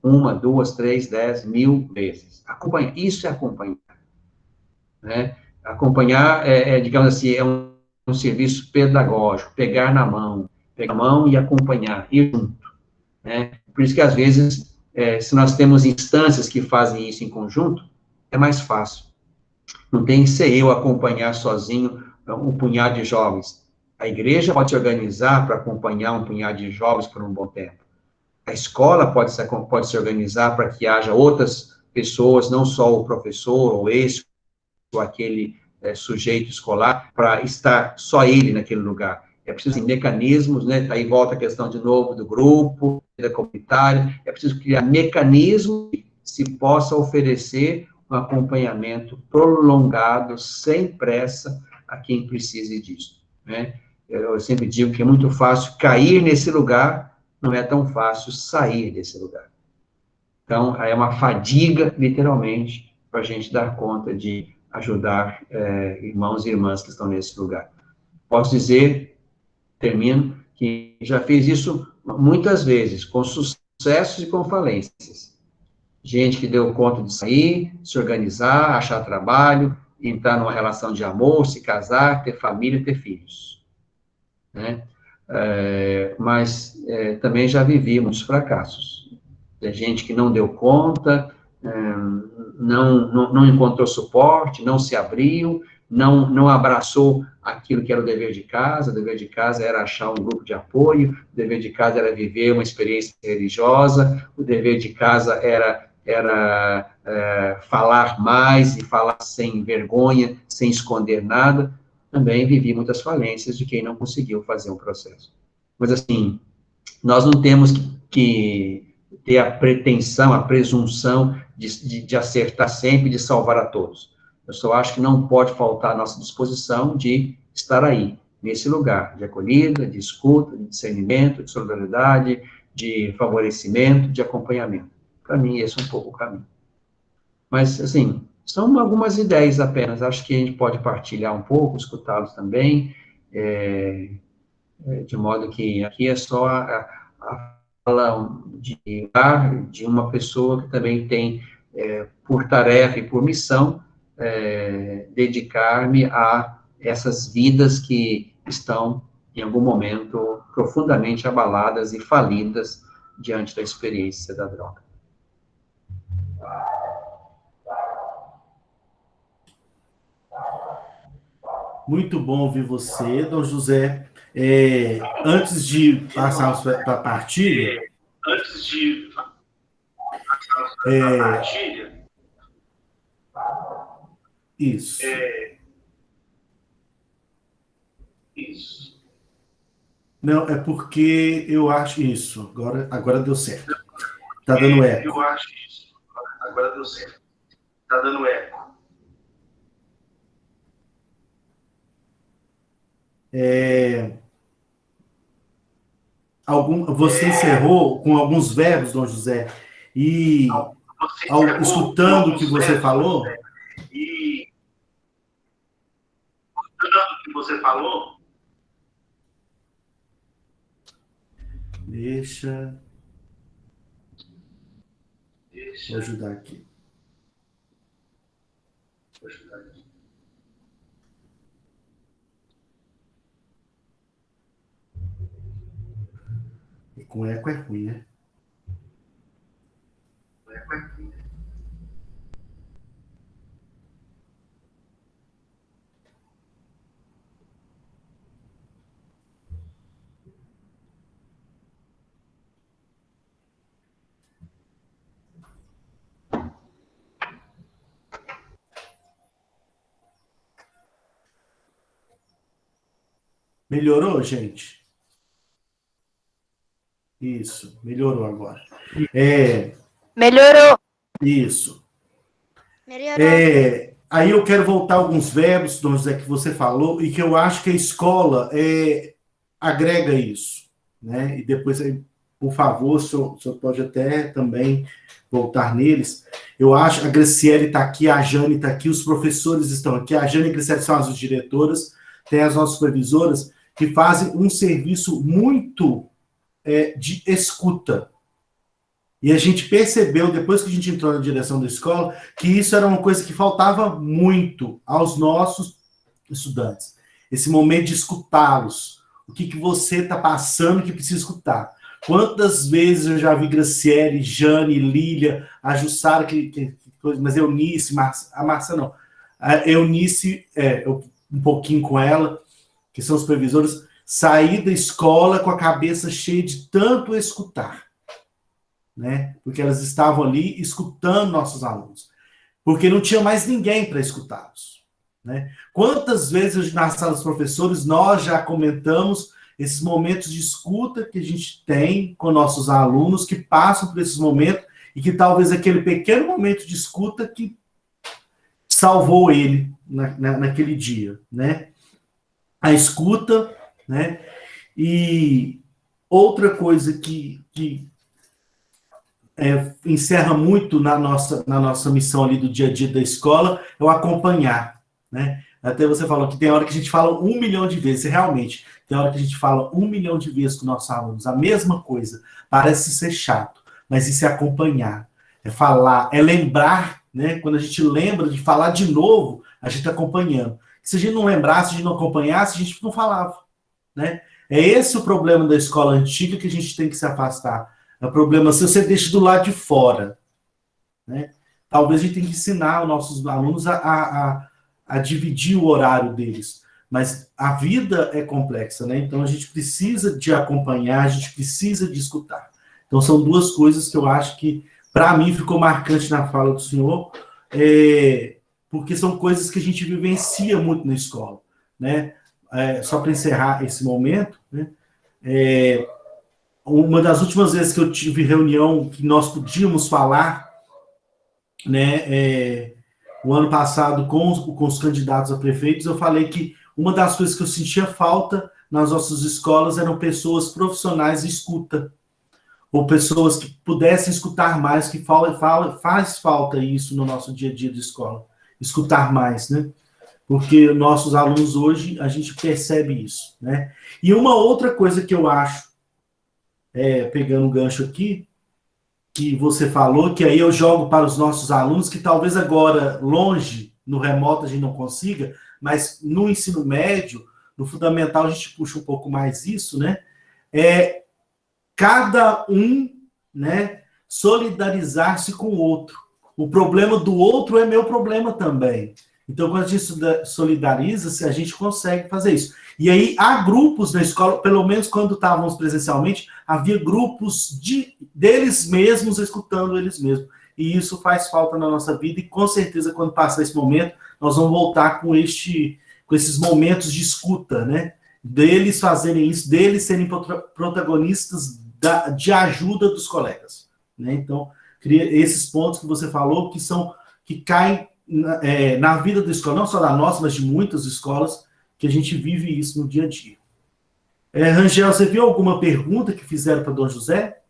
1, 2, 3, 10, 1000 vezes. Acompanhar, isso é acompanhar, né? Acompanhar, digamos assim, é um serviço pedagógico, pegar na mão e acompanhar, ir junto, né? Por isso que, às vezes, se nós temos instâncias que fazem isso em conjunto, é mais fácil. Não tem que ser eu acompanhar sozinho um punhado de jovens. A igreja pode se organizar para acompanhar um punhado de jovens por um bom tempo. A escola pode se organizar para que haja outras pessoas, não só o professor ou esse ou aquele sujeito escolar, para estar só ele naquele lugar. É preciso mecanismos, né? Aí volta a questão de novo do grupo, da comunitária. É preciso criar mecanismos que se possa oferecer um acompanhamento prolongado, sem pressa, a quem precise disso, né? Eu sempre digo que é muito fácil cair nesse lugar, não é tão fácil sair desse lugar. Então, é uma fadiga, literalmente, para a gente dar conta de ajudar irmãos e irmãs que estão nesse lugar. Posso dizer, termino, que já fiz isso muitas vezes, com sucessos e com falências. Gente que deu conta de sair, se organizar, achar trabalho, entrar numa relação de amor, se casar, ter família, ter filhos, né? Mas também já vivi muitos fracassos. Tem gente que não deu conta, não encontrou suporte, não se abriu, não abraçou aquilo que era o dever de casa. O dever de casa era achar um grupo de apoio, o dever de casa era viver uma experiência religiosa, o dever de casa era falar mais e falar sem vergonha, sem esconder nada. Também vivi muitas falências de quem não conseguiu fazer um processo. Mas, assim, nós não temos que ter a pretensão, a presunção de acertar sempre, de salvar a todos. Eu só acho que não pode faltar a nossa disposição de estar aí, nesse lugar, de acolhida, de escuta, de discernimento, de solidariedade, de favorecimento, de acompanhamento. Para mim, esse é um pouco o caminho. Mas, assim, são algumas ideias apenas. Acho que a gente pode partilhar um pouco, escutá-los também, de modo que aqui é só a fala de uma pessoa que também tem, por tarefa e por missão, dedicar-me a essas vidas que estão, em algum momento, profundamente abaladas e falidas diante da experiência da droga. Muito bom ouvir você, Dom José. Antes de passarmos para a partilha, isso. Não, é porque eu acho isso. Agora deu certo. Tá dando eco. Eu acho isso. Agora deu certo. Tá dando eco. Você encerrou com alguns verbos, Dom José, e escutando o que você falou, E escutando o que você falou, deixa eu ajudar aqui. E com eco é ruim, né? Melhorou, gente? Isso, melhorou agora. Melhorou. Isso. Melhorou. Aí eu quero voltar a alguns verbos, Dom José, que você falou, e que eu acho que a escola agrega isso, né? E depois, por favor, o senhor pode até também voltar neles. Eu acho, a Graciele está aqui, a Jane está aqui, os professores estão aqui, a Jane e a Graciele são as diretoras, tem as nossas supervisoras, que fazem um serviço muito de escuta. E a gente percebeu, depois que a gente entrou na direção da escola, que isso era uma coisa que faltava muito aos nossos estudantes. Esse momento de escutá-los. O que você está passando que precisa escutar. Quantas vezes eu já vi Graciele, Jane, Lília, a Jussara, mas Eunice, a Marcia não. A Eunice, um pouquinho com ela, que são os supervisores, sair da escola com a cabeça cheia de tanto escutar. Né? Porque elas estavam ali escutando nossos alunos. Porque não tinha mais ninguém para escutá-los. Né? Quantas vezes na sala dos professores nós já comentamos esses momentos de escuta que a gente tem com nossos alunos que passam por esses momentos e que talvez aquele pequeno momento de escuta que salvou ele naquele dia. Né? A escuta, né? E outra coisa que encerra muito na nossa missão ali do dia a dia da escola é o acompanhar, né? Até você falou que tem hora que a gente fala 1 milhão de vezes, realmente, tem hora que a gente fala 1 milhão de vezes com nossos alunos, a mesma coisa, parece ser chato, mas isso é acompanhar, é falar, é lembrar, né? Quando a gente lembra de falar de novo, a gente está acompanhando. Se a gente não lembrasse, se a gente não acompanhasse, a gente não falava, né? É esse o problema da escola antiga que a gente tem que se afastar. É o problema se você deixa do lado de fora. Né? Talvez a gente tenha que ensinar os nossos alunos a dividir o horário deles. Mas a vida é complexa, né? Então a gente precisa de acompanhar, a gente precisa de escutar. Então são duas coisas que eu acho que, para mim, ficou marcante na fala do senhor, porque são coisas que a gente vivencia muito na escola. Né? Só para encerrar esse momento, né? Uma das últimas vezes que eu tive reunião que nós podíamos falar, né, o ano passado com os candidatos a prefeitos, eu falei que uma das coisas que eu sentia falta nas nossas escolas eram pessoas profissionais de escuta, ou pessoas que pudessem escutar mais, que faz falta isso no nosso dia a dia de escola, escutar mais, né? Porque nossos alunos hoje, a gente percebe isso, né? E uma outra coisa que eu acho, pegando um gancho aqui, que você falou, que aí eu jogo para os nossos alunos, que talvez agora, longe, no remoto a gente não consiga, mas no ensino médio, no fundamental a gente puxa um pouco mais isso, né? Cada um, né, solidarizar-se com o outro. O problema do outro é meu problema também. Então, quando a gente solidariza-se, a gente consegue fazer isso. E aí, há grupos na escola, pelo menos quando estávamos presencialmente, havia grupos deles mesmos, escutando eles mesmos. E isso faz falta na nossa vida, e com certeza, quando passar esse momento, nós vamos voltar com esses momentos de escuta, né? Deles fazerem isso, deles serem protagonistas de ajuda dos colegas. Né? Então, esses pontos que você falou, que caem na vida da escola, não só da nossa, mas de muitas escolas, que a gente vive isso no dia a dia. Rangel, você viu alguma pergunta que fizeram para Dom José?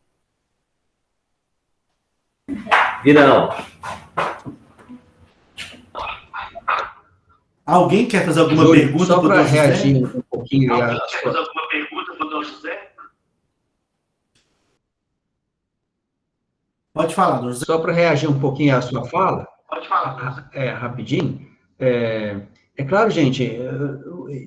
E não. Alguém quer fazer alguma Júlio, pergunta só para para Dom José? reagir um pouquinho. Alguém quer fazer alguma pergunta para o Dom José? Pode falar, Dom José. Só para reagir um pouquinho à sua fala, Pode falar. rapidinho, É claro, gente,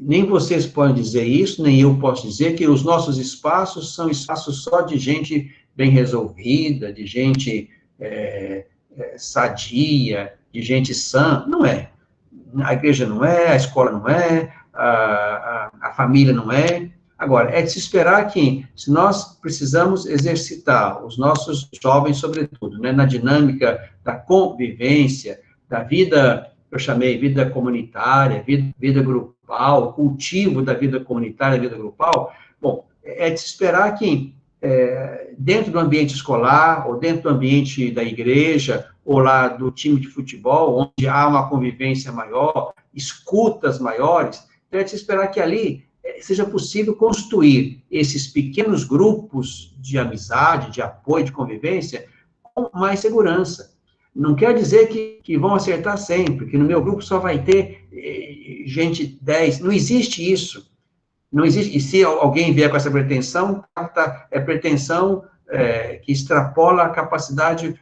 nem vocês podem dizer isso, nem eu posso dizer que os nossos espaços são espaços só de gente bem resolvida, de gente sadia, de gente sã. Não é. A igreja não é, a escola não é, a família não é. Agora, é de se esperar que, se nós precisamos exercitar os nossos jovens, sobretudo, né, na dinâmica da convivência, da vida, eu chamei vida comunitária, vida grupal, cultivo da vida comunitária, vida grupal, bom, é de se esperar que, dentro do ambiente escolar, ou dentro do ambiente da igreja, ou lá do time de futebol, onde há uma convivência maior, escutas maiores, é de se esperar que ali seja possível construir esses pequenos grupos de amizade, de apoio, de convivência, com mais segurança. Não quer dizer que vão acertar sempre, que no meu grupo só vai ter gente 10. Não existe isso. Não existe. E se alguém vier com essa pretensão, é pretensão que extrapola a capacidade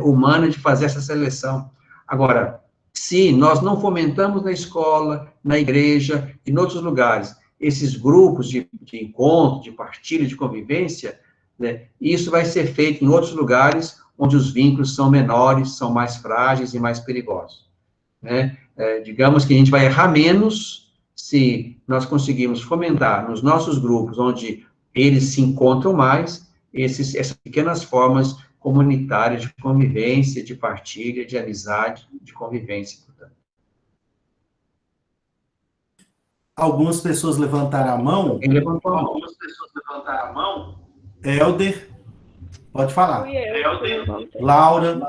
humana de fazer essa seleção. Agora, se nós não fomentamos na escola, na igreja e em outros lugares, esses grupos de encontro, de partilha, de convivência, né, isso vai ser feito em outros lugares onde os vínculos são menores, são mais frágeis e mais perigosos. Né? Digamos que a gente vai errar menos se nós conseguirmos fomentar nos nossos grupos, onde eles se encontram mais, essas pequenas formas comunitárias de convivência, de partilha, de amizade, de convivência, portanto. Algumas pessoas levantaram a mão. Quem levantou a mão? Algumas pessoas levantaram a mão. Helder, pode falar. Fui eu que levantei. Laura.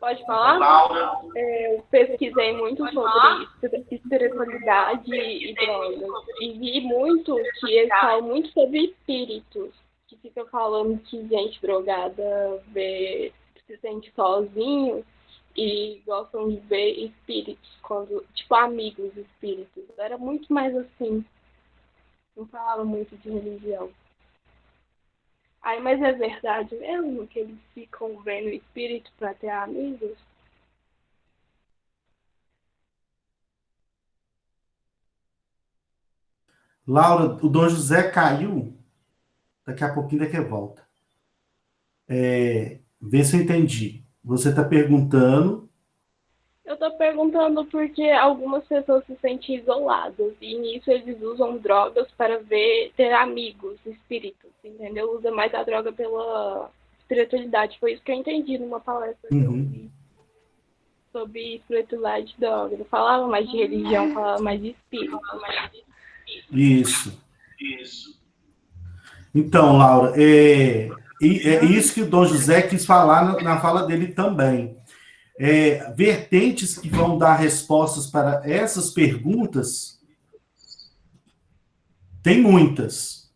Pode falar? Laura. Eu pesquisei muito sobre espiritualidade e drogas. E vi muito que eles falam muito sobre espíritos. Que fica falando que gente drogada se sente sozinho e gostam de ver espíritos, tipo amigos espíritos. Era muito mais assim. Não falava muito de religião. Mas é verdade mesmo que eles ficam vendo espírito para ter amigos? Laura, o Dom José caiu. Daqui a pouquinho daqui volta. Vê se eu entendi. Você está perguntando... Eu estou perguntando porque algumas pessoas se sentem isoladas e nisso eles usam drogas para ter amigos, espíritos, entendeu? Usa mais a droga pela espiritualidade. Foi isso que eu entendi numa palestra que eu vi sobre espiritualidade e droga. Não falava mais de religião, falava mais de espírito. Isso. Então, Laura, é isso que o Dom José quis falar na fala dele também. Vertentes que vão dar respostas para essas perguntas, tem muitas.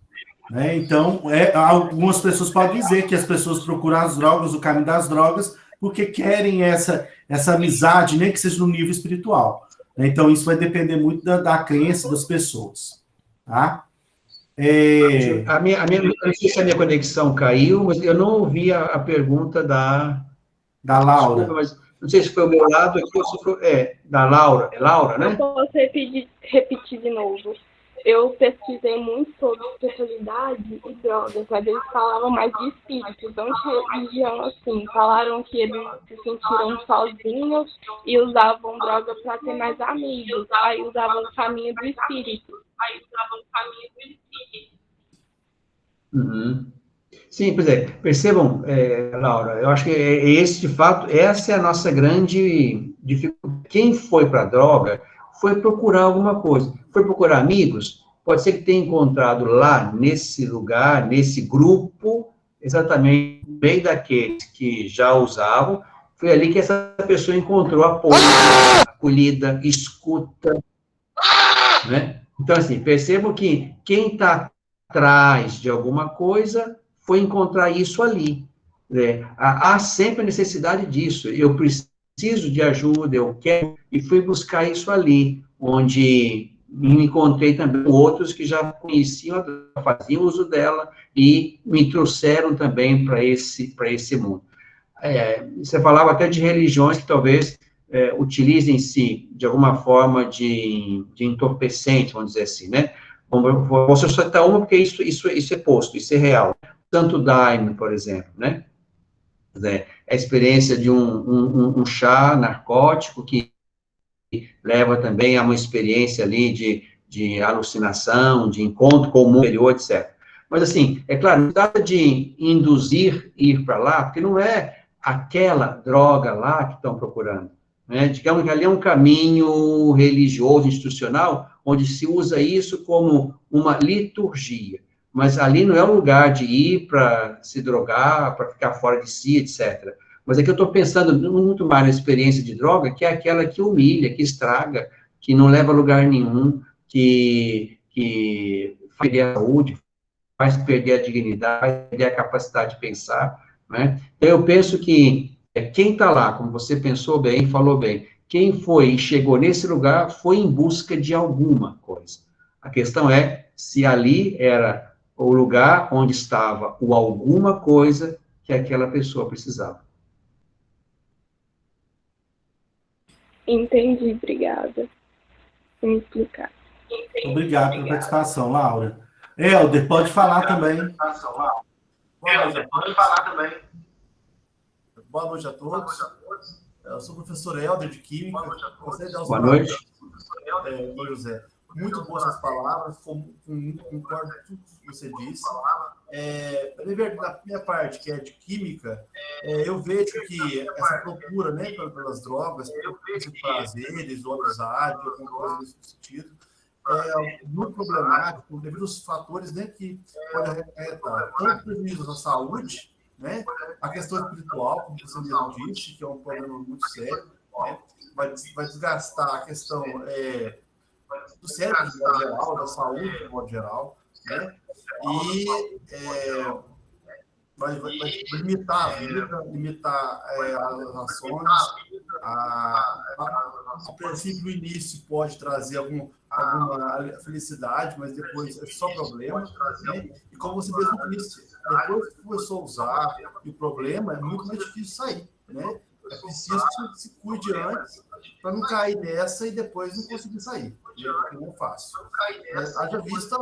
Né? Então, algumas pessoas podem dizer que as pessoas procuram as drogas, o caminho das drogas, porque querem essa amizade, nem que seja no nível espiritual. Né? Então, isso vai depender muito da crença das pessoas. Tá? Não sei se a minha conexão caiu, mas eu não ouvi a pergunta da Laura. Desculpa, mas não sei se foi o meu lado aqui ou se foi... da Laura. É Laura, né? Eu posso repetir de novo. Eu pesquisei muito sobre espiritualidade e drogas, mas eles falavam mais de espíritos, não de religião, assim. Falaram que eles se sentiram sozinhos e usavam droga para ter mais amigos. Aí usavam o caminho do espírito. Uhum. Sim, pois é. Percebam, Laura, eu acho que de fato, essa é a nossa grande dificuldade. Quem foi para a droga foi procurar alguma coisa. Foi procurar amigos, pode ser que tenha encontrado lá, nesse lugar, nesse grupo, exatamente no meio daqueles que já usavam, foi ali que essa pessoa encontrou apoio, acolhida, escuta, né? Então, assim, percebam que quem está atrás de alguma coisa foi encontrar isso ali. Né? Há sempre necessidade disso. Eu preciso de ajuda, eu quero, e fui buscar isso ali, onde me encontrei também com outros que já conheciam, faziam uso dela, e me trouxeram também para esse mundo. Você falava até de religiões que talvez utilizem-se de alguma forma de entorpecente, vamos dizer assim, né? Vou citar uma porque isso é posto, isso é real. Santo Daime, por exemplo, né? A experiência de um chá narcótico que leva também a uma experiência ali de alucinação, de encontro com o mundo interior, etc. Mas, assim, é claro, não trata de induzir ir para lá, porque não é aquela droga lá que estão procurando, né? Digamos que ali é um caminho religioso, institucional, onde se usa isso como uma liturgia. Mas ali não é o lugar de ir para se drogar, para ficar fora de si, etc. Mas aqui eu estou pensando muito mais na experiência de droga, que é aquela que humilha, que estraga, que não leva a lugar nenhum, que faz perder a saúde, faz perder a dignidade, faz perder a capacidade de pensar, né? Então, eu penso que quem está lá, como você pensou bem, falou bem, quem foi e chegou nesse lugar foi em busca de alguma coisa. A questão é se ali era o lugar onde estava o alguma coisa que aquela pessoa precisava. Entendi, obrigada por me explicar. Obrigado pela participação, Laura. Helder, pode falar também. Pode falar também. Boa noite a todos. Eu sou o professor Helder de Química. Boa noite. José. Muito boas as palavras, concordo com tudo que você disse. Da minha parte, que é de Química, eu vejo que essa procura, né, pelas drogas, pelos prazeres, ou amizade, alguma coisa nesse sentido, é muito problemático devido aos fatores, né, que podem acarretar tanto prejuízos à saúde, né, a questão espiritual, como você mesmo disse, que é um problema muito sério, né, vai desgastar a questão do cérebro de modo geral, da saúde de modo geral, né, e vai limitar a vida, limitar as ações, a princípio, no início pode trazer alguma felicidade, mas depois é só problema, né? E como você mesmo disse, depois que começou a usar, e o problema é muito mais difícil sair, né? É preciso que se cuide antes, para não cair nessa e depois não conseguir sair, porque não é fácil. Haja vista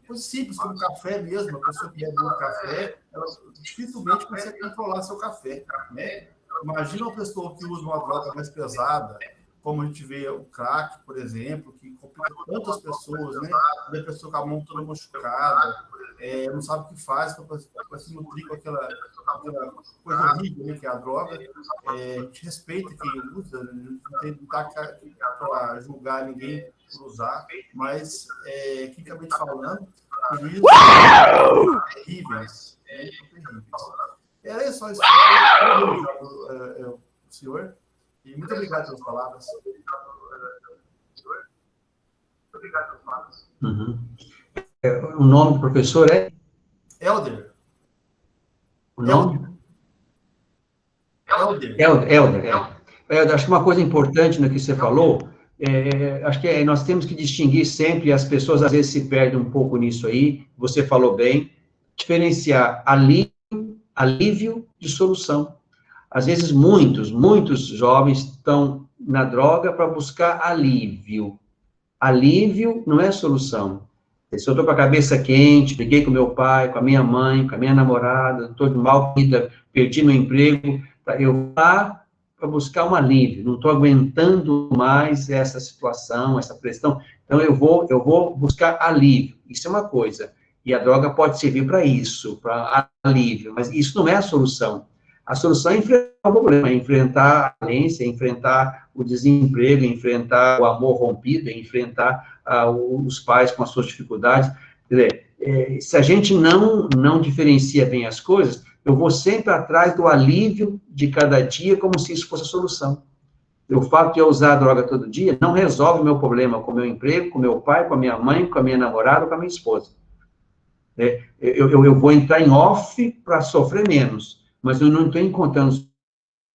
coisas simples, como café mesmo, a pessoa que bebe um café, ela dificilmente consegue controlar seu café, né? Imagina uma pessoa que usa uma droga mais pesada, como a gente vê o crack, por exemplo, que complica tantas pessoas, né? A pessoa com a mão toda machucada, não sabe o que faz para se nutrir com aquela coisa horrível, né, que é a droga. A gente respeita quem usa, não está para julgar ninguém por usar, mas, quimicamente falando, prejuízos terríveis. Era só isso, senhor. E muito obrigado pelas palavras. Uhum. O nome do professor é? Helder. O nome? Helder. Acho que uma coisa importante no que você falou, acho que nós temos que distinguir sempre, as pessoas às vezes se perdem um pouco nisso aí, você falou bem, diferenciar alívio de solução. Às vezes, muitos jovens estão na droga para buscar alívio. Alívio não é solução. Se eu estou com a cabeça quente, briguei com meu pai, com a minha mãe, com a minha namorada, estou de mal vida, perdi meu emprego, eu vou lá para buscar um alívio, não estou aguentando mais essa situação, essa pressão, então eu vou buscar alívio. Isso é uma coisa. E a droga pode servir para isso, para alívio, mas isso não é a solução. A solução é enfrentar o problema, é enfrentar a falência, é enfrentar o desemprego, é enfrentar o amor rompido, é enfrentar os pais com as suas dificuldades. Quer dizer, se a gente não diferencia bem as coisas, eu vou sempre atrás do alívio de cada dia, como se isso fosse a solução. O fato de eu usar a droga todo dia não resolve o meu problema com o meu emprego, com o meu pai, com a minha mãe, com a minha namorada, com a minha esposa. Eu vou entrar em off para sofrer menos, mas eu não estou encontrando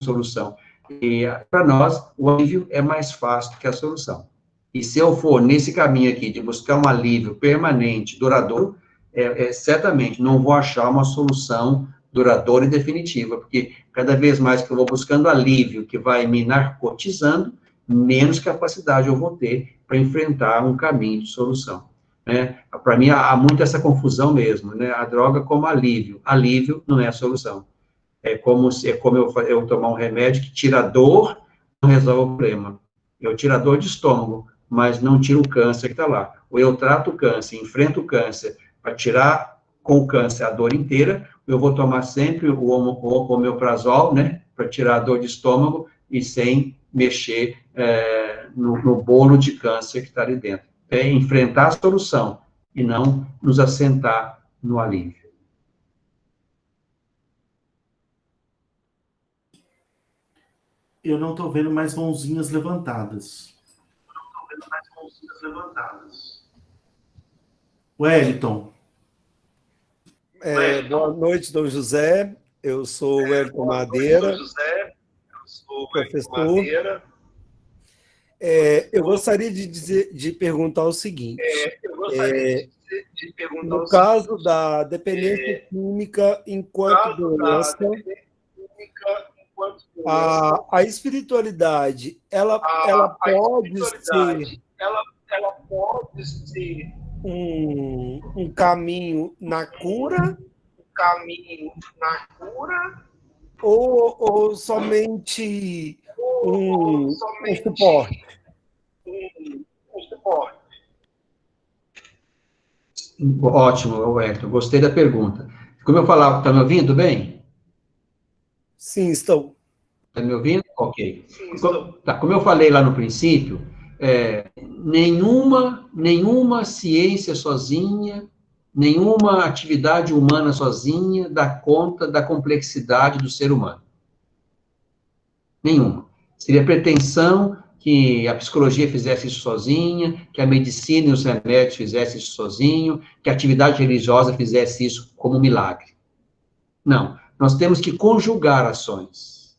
solução. E, para nós, o alívio é mais fácil que a solução. E se eu for nesse caminho aqui, de buscar um alívio permanente, duradouro, certamente não vou achar uma solução duradoura e definitiva, porque cada vez mais que eu vou buscando alívio, que vai me narcotizando, menos capacidade eu vou ter para enfrentar um caminho de solução. Né? Para mim, há muito essa confusão mesmo, né? A droga como alívio. Alívio não é a solução. É como eu tomar um remédio que tira a dor, não resolve o problema. Eu tiro a dor de estômago, mas não tiro o câncer que está lá. Ou eu trato o câncer, enfrento o câncer, para tirar com o câncer a dor inteira, eu vou tomar sempre o omeprazol, né, para tirar a dor de estômago e sem mexer no bolo de câncer que está ali dentro. É enfrentar a solução e não nos assentar no alívio. Eu não estou vendo mais mãozinhas levantadas. Wellington. Boa noite, Dom José. Eu sou o Wellington Madeira, professor. Eu gostaria de perguntar o seguinte. No caso da dependência química enquanto doença, a espiritualidade, ela pode ser um caminho na cura? Ou somente um suporte? Ótimo, Wellington, gostei da pergunta. Como eu falava, está me ouvindo bem? Sim, estou. Está me ouvindo? Ok. Como eu falei lá no princípio, nenhuma ciência sozinha, nenhuma atividade humana sozinha dá conta da complexidade do ser humano. Nenhuma. Seria pretensão que a psicologia fizesse isso sozinha, que a medicina e os remédios fizessem isso sozinho, que a atividade religiosa fizesse isso como milagre. Não. Nós temos que conjugar ações.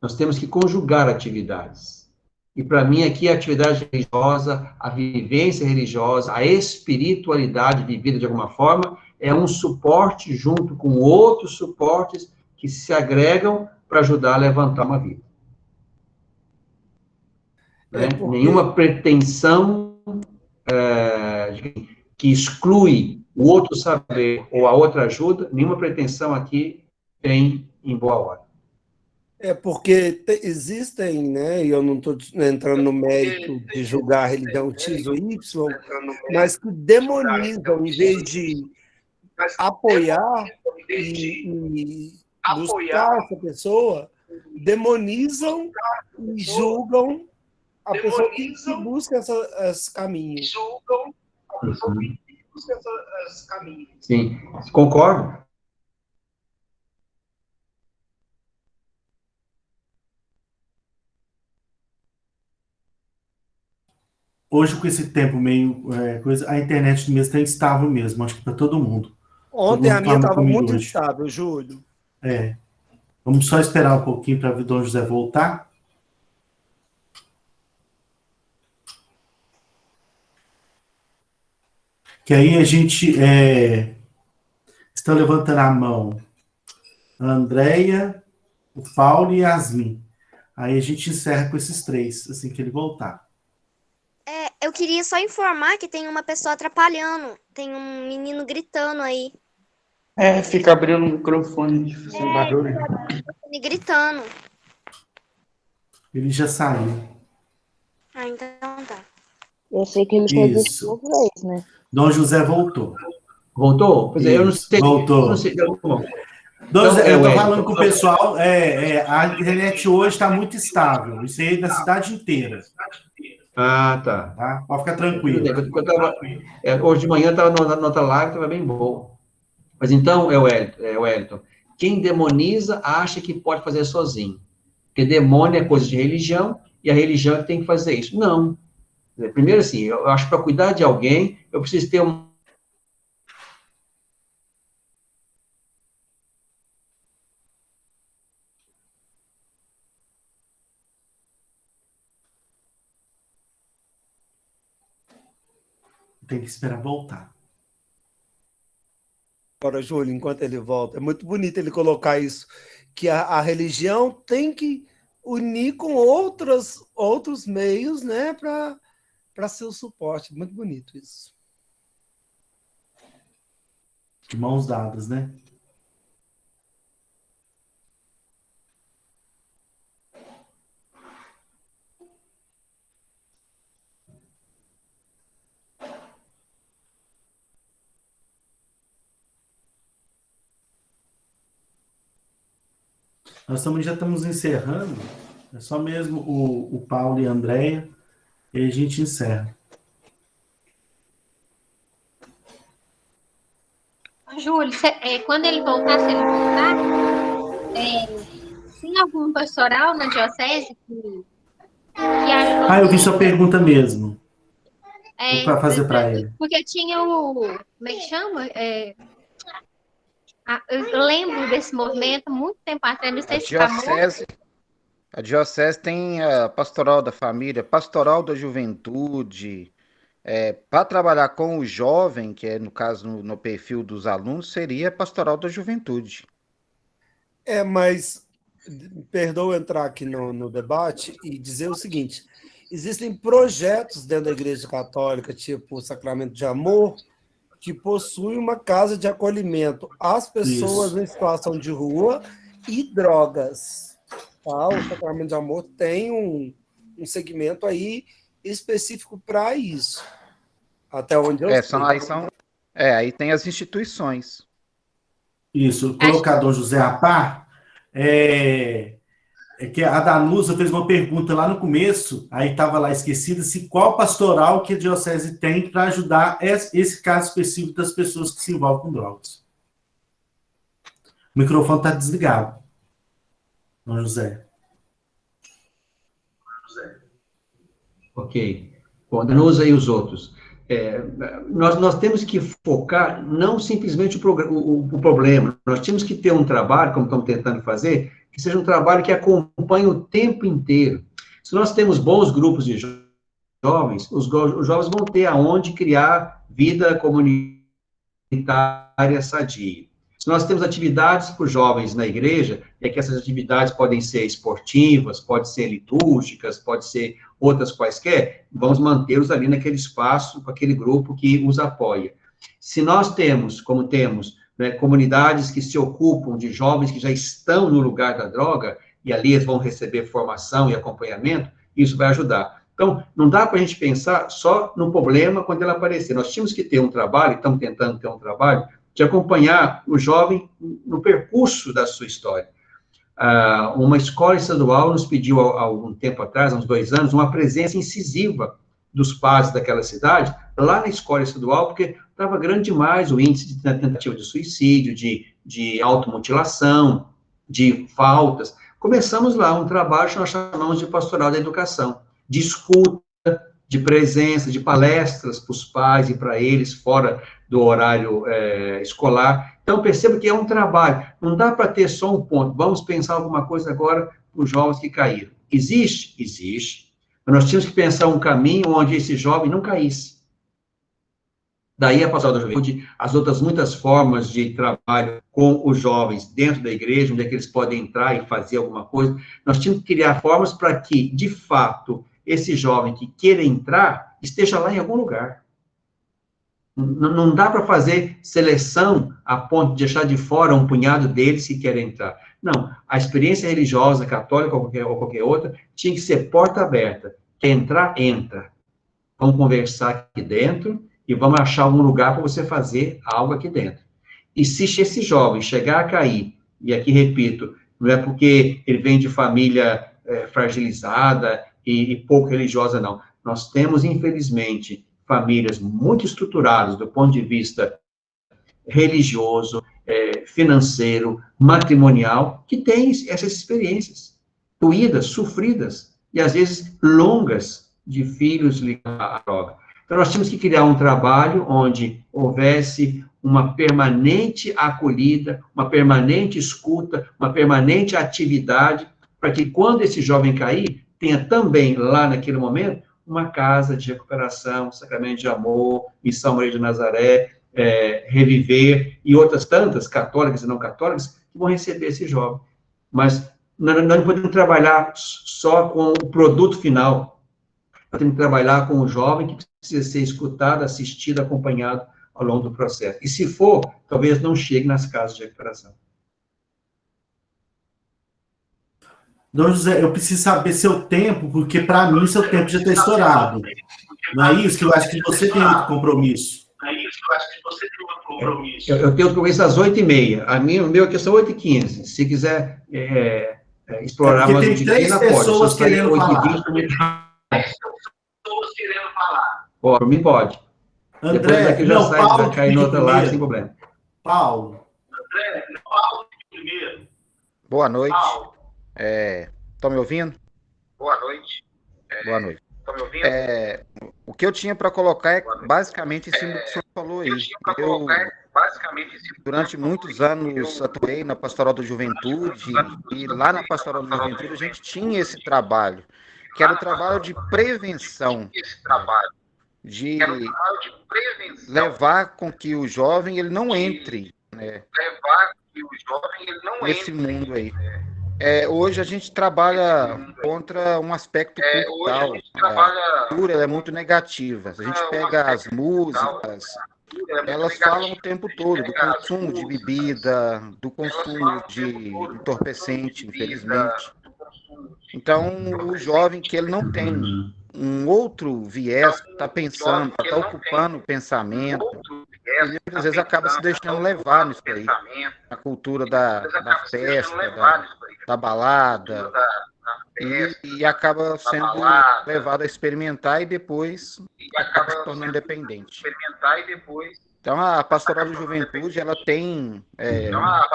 Nós temos que conjugar atividades. E, para mim, aqui a atividade religiosa, a vivência religiosa, a espiritualidade vivida de alguma forma, é um suporte junto com outros suportes que se agregam para ajudar a levantar uma vida. Né? Nenhuma pretensão que exclui o outro saber ou a outra ajuda, nenhuma pretensão aqui tem em boa hora. Porque existem, né, e eu não estou entrando no mérito de julgar a religião X ou Y, mas que demonizam, em vez de apoiar e buscar essa pessoa, demonizam e julgam a pessoa que busca esses caminhos. Sim, concordo. Hoje, com esse tempo meio coisa, a internet mesmo está instável mesmo, acho que para todo mundo. Ontem a minha estava muito instável, Júlio. Vamos só esperar um pouquinho para o Dom José voltar. Que aí a gente está levantando a mão a Andréia, o Paulo e a Yasmin. Aí a gente encerra com esses três, assim que ele voltar. Eu queria só informar que tem uma pessoa atrapalhando. Tem um menino gritando aí. Fica abrindo o microfone, sem barulho. E gritando. Ele já saiu. Então tá. Eu sei que ele fez isso duas vezes, né? Dom José voltou. Voltou? Pois é, eu não sei. Voltou. Eu não sei. Dom José, eu estou falando com o pessoal, a internet hoje está muito estável. Isso aí na cidade inteira. Ah, tá. Pode ficar tranquilo. Hoje de manhã estava na outra live, estava bem boa. Mas então, Wellington, quem demoniza acha que pode fazer sozinho. Porque demônio é coisa de religião, e a religião é que tem que fazer isso. Não. Primeiro, assim, eu acho que para cuidar de alguém, eu preciso ter Tem que esperar voltar. agora, Júlio, enquanto ele volta. É muito bonito ele colocar isso, que a religião tem que unir com outros meios, né, para ser o suporte. Muito bonito isso. De mãos dadas, né? Já estamos encerrando. É só mesmo o Paulo e a Andréia, e aí a gente encerra. Júlio, quando ele voltar, se ele voltar, tem algum pastoral na diocese que ajuda? Eu vi sua pergunta mesmo. Vou fazer para ele. Porque tinha como é que chama? Eu lembro desse movimento muito tempo atrás, não sei se A diocese tem a pastoral da família, pastoral da juventude. Para trabalhar com o jovem, que é, no caso, no perfil dos alunos, seria pastoral da juventude. Mas, perdoa entrar aqui no debate e dizer o seguinte, existem projetos dentro da Igreja Católica, tipo o Sacramento de Amor, que possui uma casa de acolhimento às pessoas em situação de rua e drogas. Tá? O Sacramento de Amor tem um segmento aí específico para isso. Até onde eu sei. Aí tem as instituições. Isso, colocar Dom José a par, que a Danusa fez uma pergunta lá no começo, aí estava lá esquecida, se qual pastoral que a diocese tem para ajudar esse caso específico das pessoas que se envolvem com drogas. O microfone está desligado. Dom José. Ok. Bom, Danusa e os outros. Nós temos que focar não simplesmente o problema, nós temos que ter um trabalho, como estamos tentando fazer, que seja um trabalho que acompanhe o tempo inteiro. Se nós temos bons grupos de jovens, os jovens vão ter aonde criar vida comunitária sadia. Se nós temos atividades para os jovens na igreja, é que essas atividades podem ser esportivas, podem ser litúrgicas, podem ser outras quaisquer, vamos mantê-los ali naquele espaço, com aquele grupo que os apoia. Se nós temos, como temos, né, comunidades que se ocupam de jovens que já estão no lugar da droga, e ali eles vão receber formação e acompanhamento, isso vai ajudar. Então, não dá para a gente pensar só no problema quando ele aparecer. Nós tínhamos que ter um trabalho, estamos tentando ter um trabalho, de acompanhar o jovem no percurso da sua história. Uma escola estadual nos pediu, há algum tempo atrás, há uns 2 anos, uma presença incisiva dos padres daquela cidade, lá na escola estadual, porque estava grande demais o índice de tentativa de suicídio, de automutilação, de faltas. Começamos lá um trabalho que nós chamamos de pastoral da educação, de escuta, de presença, de palestras para os pais e para eles, fora do horário escolar. Então, perceba que é um trabalho, não dá para ter só um ponto, vamos pensar alguma coisa agora para os jovens que caíram. Existe? Existe. Mas nós tínhamos que pensar um caminho onde esse jovem não caísse. Daí a pastoral da juventude, as outras muitas formas de trabalho com os jovens dentro da igreja, onde é que eles podem entrar e fazer alguma coisa. Nós tínhamos que criar formas para que, de fato, esse jovem que queira entrar, esteja lá em algum lugar. Não dá para fazer seleção a ponto de deixar de fora um punhado deles que querem entrar. Não, a experiência religiosa, católica ou qualquer outra, tinha que ser porta aberta. Quer entrar, entra. Vamos conversar aqui dentro e vamos achar algum lugar para você fazer algo aqui dentro. E se esse jovem chegar a cair, e aqui repito, não é porque ele vem de família fragilizada e pouco religiosa, não. Nós temos, infelizmente, famílias muito estruturadas do ponto de vista religioso, financeiro, matrimonial, que têm essas experiências doídas, sofridas, e às vezes longas, de filhos ligados à droga. Então, nós tínhamos que criar um trabalho onde houvesse uma permanente acolhida, uma permanente escuta, uma permanente atividade, para que quando esse jovem cair, tenha também, lá naquele momento, uma casa de recuperação, Sacramento de Amor, Missão Maria de Nazaré, Reviver, e outras tantas, católicas e não católicas, que vão receber esse jovem. Mas nós não podemos trabalhar só com o produto final, nós temos que trabalhar com o jovem que precisa ser escutado, assistido, acompanhado ao longo do processo. E se for, talvez não chegue nas casas de recuperação. Dom José, eu preciso saber seu tempo, porque para mim seu tempo já está estourado. Não é isso que eu acho que você tem outro compromisso. Eu tenho compromisso às 8h30. O meu aqui são 8h15. Se quiser explorar mais um tem 3 pessoas querendo falar. Por mim pode. André, depois daqui já sai, Paulo vai cair em outra live sem problema. Paulo. Boa noite. Estão me ouvindo? Boa noite. Boa noite. Estão me ouvindo? O que eu tinha para colocar é basicamente em cima do que o senhor falou aí. Durante muitos anos, atuei na Pastoral da Juventude, e lá na Pastoral da Juventude a gente tinha esse trabalho, que era o trabalho de prevenção, de levar com que o jovem ele não entre, né, nesse mundo aí. Hoje a gente trabalha contra um aspecto cultural. A cultura é muito negativa. A gente pega as músicas, elas falam o tempo todo do consumo de bebida, do consumo de entorpecente, infelizmente. Então, o jovem que ele não tem um outro viés, está pensando, está ocupando o pensamento, ele muitas vezes acaba se deixando levar nisso aí, a cultura da festa, da balada, e acaba sendo levado a experimentar e depois acaba se tornando dependente. Então, a Pastoral da Juventude, ela tem,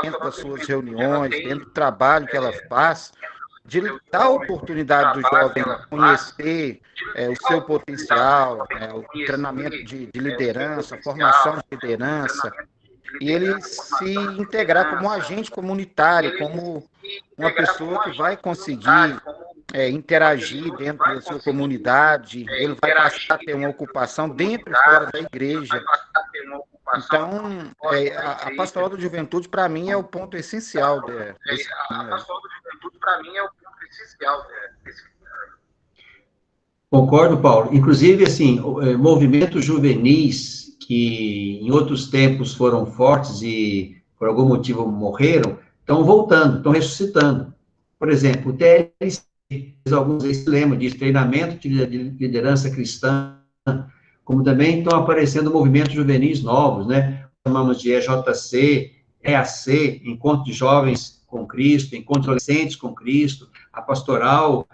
dentro das suas reuniões, dentro do trabalho que ela faz, de dar a oportunidade do jovem conhecer o seu potencial, o treinamento de liderança, a formação de liderança, e ele se integrar como um agente comunitário, como uma pessoa que vai conseguir interagir dentro da sua comunidade, ele vai passar a ter uma ocupação dentro e fora da igreja. Então, a Pastoral da Juventude, para mim, é o ponto essencial desse caminho. Concordo, Paulo. Inclusive, assim, movimentos juvenis que em outros tempos foram fortes e por algum motivo morreram, estão voltando, estão ressuscitando. Por exemplo, o TLC, alguns se lembram disso, treinamento de liderança cristã, como também estão aparecendo movimentos juvenis novos, né? Chamamos de EJC, EAC, Encontro de Jovens com Cristo, Encontro de Adolescentes com Cristo, a Pastoral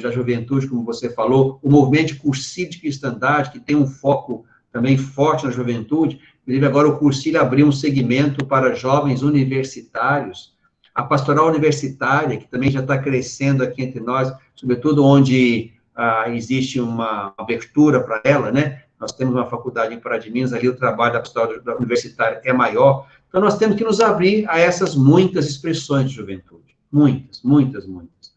da Juventude, como você falou, o movimento de cursilho de cristandade, que tem um foco também forte na juventude. Inclusive, agora o cursilho abriu um segmento para jovens universitários, a Pastoral Universitária, que também já está crescendo aqui entre nós, sobretudo onde existe uma abertura para ela, né? Nós temos uma faculdade em Pará de Minas, ali o trabalho da Pastoral Universitária é maior. Então, nós temos que nos abrir a essas muitas expressões de juventude. Muitas,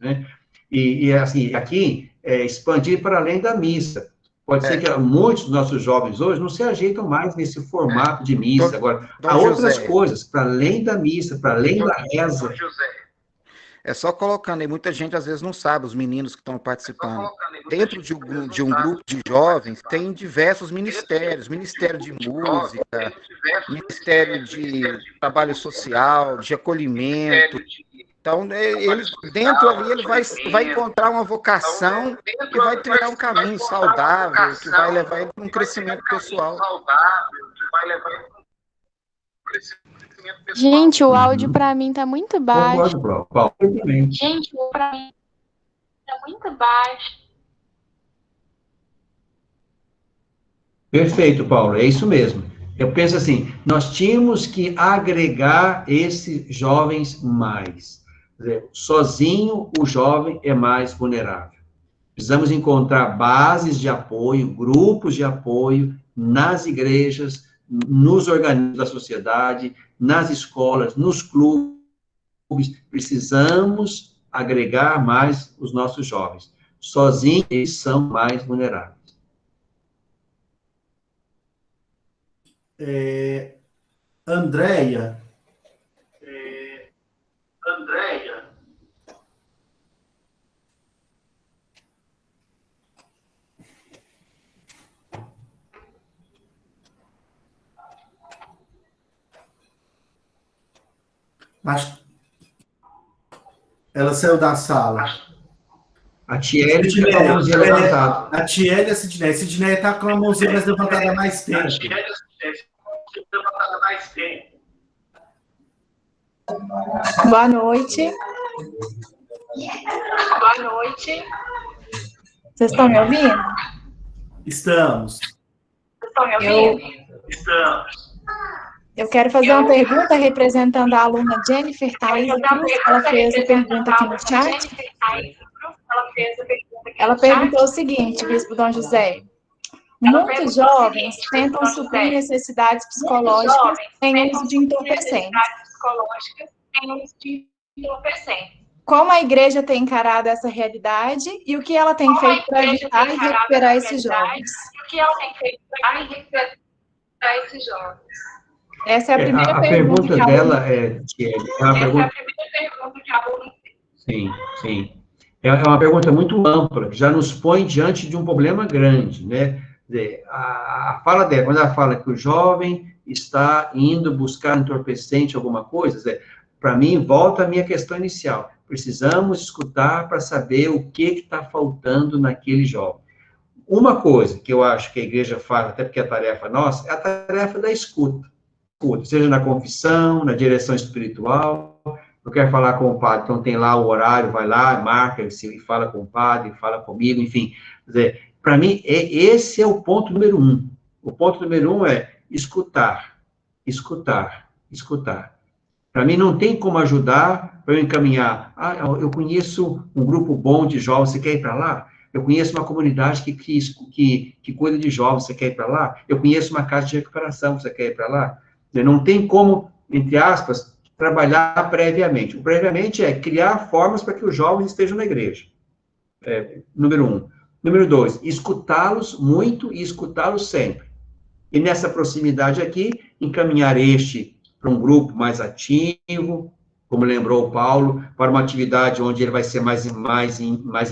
né? E assim, aqui, expandir para além da missa. Pode ser que muitos dos nossos jovens hoje não se ajeitam mais nesse formato de missa. Agora, há outras coisas, para além da missa, para além da reza. É só colocando aí, muita gente às vezes não sabe, os meninos que estão participando. Dentro de um grupo de jovens, tem diversos ministérios, Ministério de Música, Ministério de Trabalho Social, de Acolhimento. Então, dentro ali, ele vai encontrar uma vocação que vai trilhar um caminho saudável, que vai levar ele para um crescimento pessoal. Gente, o áudio para mim tá muito baixo. Gente, o para mim tá muito baixo. Perfeito, Paulo, é isso mesmo. Eu penso assim, nós tínhamos que agregar esses jovens mais. Quer dizer, sozinho, o jovem é mais vulnerável. Precisamos encontrar bases de apoio, grupos de apoio nas igrejas, nos organismos da sociedade, nas escolas, nos clubes. Precisamos agregar mais os nossos jovens. Sozinhos, eles são mais vulneráveis. Andréia. Ela saiu da sala. A Tiele está com a mãozinha levantada. A Tiele e a Sidneia. A Sidneia está com a mãozinha mais levantada há mais tempo. Boa noite. Vocês estão me ouvindo? Estamos. Eu quero fazer uma pergunta representando a aluna Jennifer Thaís Cruz. Ela fez a pergunta aqui no chat. Ela perguntou o seguinte, Bispo Dom José. Muitos jovens tentam suprir necessidades psicológicas em uso de entorpecentes. Como a igreja tem encarado essa realidade e o que ela tem feito para evitar e recuperar esses jovens? Essa é a primeira pergunta dela é uma pergunta. Sim. É uma pergunta muito ampla, que já nos põe diante de um problema grande, né? A fala dela, quando ela fala que o jovem está indo buscar entorpecente alguma coisa, para mim, volta a minha questão inicial. Precisamos escutar para saber o que está faltando naquele jovem. Uma coisa que eu acho que a igreja faz, até porque é a tarefa nossa, é a tarefa da escuta. Seja na confissão, na direção espiritual. Eu quero falar com o padre, então tem lá o horário, vai lá, marca, e fala com o padre, fala comigo, enfim. Para mim, esse é o ponto número 1. O ponto número 1 é escutar. Para mim, não tem como ajudar para eu encaminhar. Eu conheço um grupo bom de jovens, você quer ir para lá? Eu conheço uma comunidade que cuida de jovens, você quer ir para lá? Eu conheço uma casa de recuperação, você quer ir para lá? Não tem como, entre aspas, trabalhar previamente. O previamente é criar formas para que os jovens estejam na igreja. Número 1. Número 2, escutá-los muito e escutá-los sempre. E nessa proximidade aqui, encaminhar para um grupo mais ativo, como lembrou o Paulo, para uma atividade onde ele vai ser mais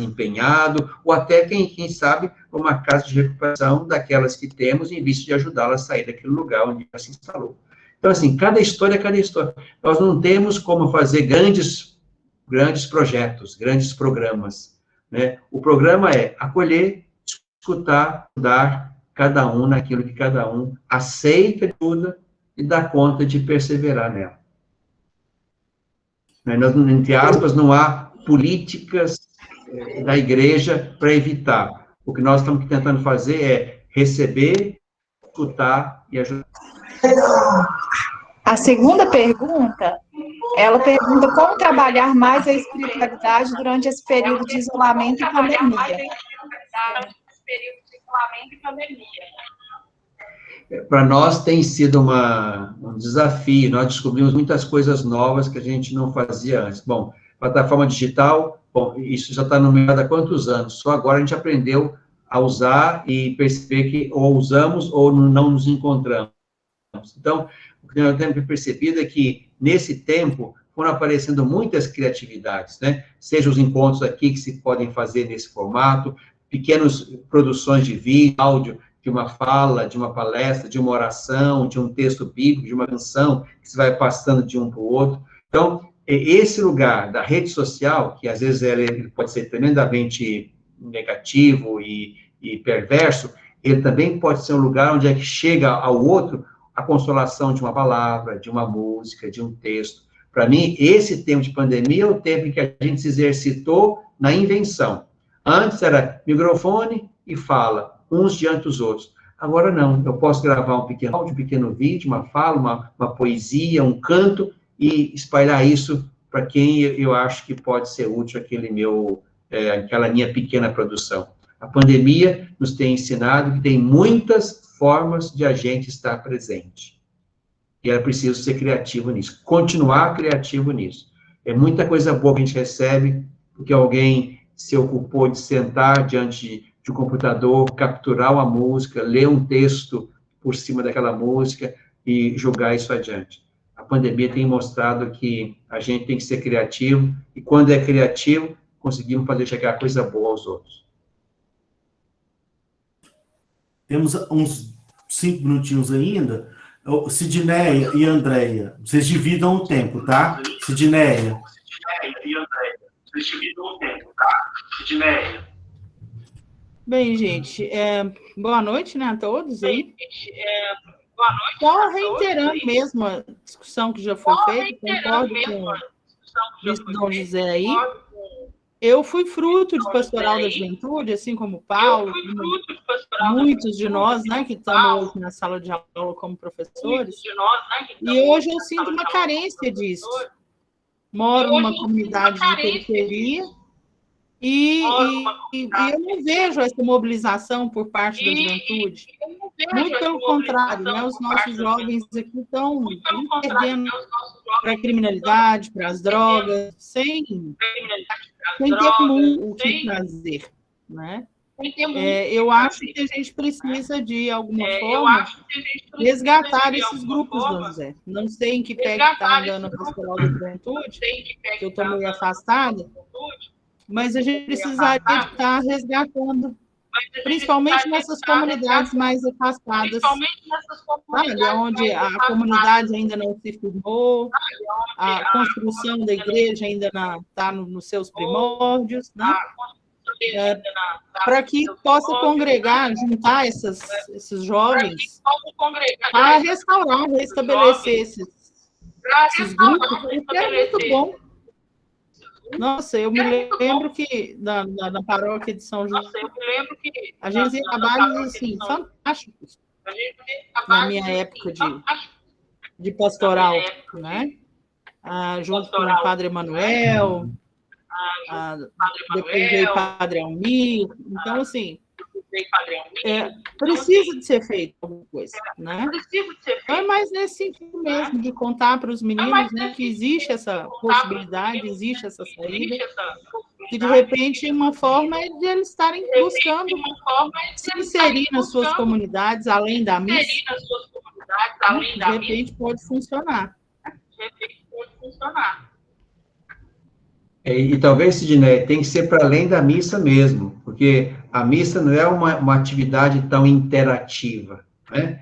empenhado, ou até, quem sabe, uma casa de recuperação daquelas que temos, em vista de ajudá-la a sair daquele lugar onde ela se instalou. Então, assim, cada história. Nós não temos como fazer grandes projetos, grandes programas, né? O programa é acolher, escutar, ajudar cada um naquilo que cada um aceita de ajuda e dá conta de perseverar nela. Entre aspas, não há políticas da igreja para evitar. O que nós estamos tentando fazer é receber, escutar e ajudar. A segunda pergunta, ela pergunta como trabalhar mais a espiritualidade durante esse período de isolamento e pandemia. Para nós tem sido um desafio, nós descobrimos muitas coisas novas que a gente não fazia antes. Bom, plataforma digital, isso já está no mercado há quantos anos? Só agora a gente aprendeu a usar e perceber que ou usamos ou não nos encontramos. Então, o que nós temos percebido é que, nesse tempo, foram aparecendo muitas criatividades, né? Seja os encontros aqui que se podem fazer nesse formato, pequenas produções de vídeo, áudio, de uma fala, de uma palestra, de uma oração, de um texto bíblico, de uma canção, que se vai passando de um para o outro. Então, esse lugar da rede social, que às vezes ele pode ser tremendamente negativo e perverso, ele também pode ser um lugar onde é que chega ao outro a consolação de uma palavra, de uma música, de um texto. Para mim, esse tempo de pandemia é o tempo em que a gente se exercitou na invenção. Antes era microfone e fala, uns diante dos outros. Agora não, eu posso gravar um pequeno áudio, um pequeno vídeo, uma fala, uma poesia, um canto, e espalhar isso para quem eu acho que pode ser útil aquela minha pequena produção. A pandemia nos tem ensinado que tem muitas formas de a gente estar presente. E era preciso ser criativo nisso, continuar criativo nisso. É muita coisa boa que a gente recebe, porque alguém se ocupou de sentar diante de um computador, capturar uma música, ler um texto por cima daquela música e jogar isso adiante. A pandemia tem mostrado que a gente tem que ser criativo, e quando é criativo, conseguimos fazer chegar coisa boa aos outros. Temos uns 5 minutinhos ainda. Sidneia e Andréia, vocês dividam o tempo, tá? Sidneia e Andréia, vocês dividam o tempo, tá? Sidneia. Bem, gente, boa noite, né, a todos aí. Só reiterando mesmo a discussão que já foi feita, concordo com o bispo Dom José aí. Eu fui fruto de pastoral da juventude, assim como o Paulo, muitos de nós, né, que estamos hoje na sala de aula como professores, e hoje eu sinto uma carência disso. Moro numa comunidade de periferia e eu não vejo essa mobilização por parte da juventude. Muito pelo contrário, né, os nossos jovens aqui estão perdendo para a criminalidade, para as drogas, sem ter muito o que fazer, né? Eu acho que a gente precisa, de alguma forma, resgatar esses grupos, Dom José. Não sei em que pé que está andando a pastoral da juventude, que eu estou meio afastada, mas a gente precisaria de estar resgatando, principalmente nessas comunidades mais afastadas, sabe? Onde a comunidade ainda não se firmou, a construção da igreja ainda está nos seus primórdios, né? Para que possa congregar, juntar esses jovens a restaurar, restabelecer esses grupos, porque é muito bom. Nossa, eu me lembro que na paróquia de São João, a gente fazia trabalhos assim, fantásticos na minha época de pastoral, né? Junto com o Padre Emanuel, depois veio o Padre Almir. Então, assim, precisa de ser feito alguma coisa, né? Então, é mais nesse sentido mesmo, de contar para os meninos, né, que existe essa possibilidade, existe essa saída, que de repente uma forma é de eles estarem buscando se inserir nas suas comunidades, além da missa, de repente pode funcionar. E talvez, Sidney, tem que ser para além da missa mesmo, porque a missa não é uma atividade tão interativa, né?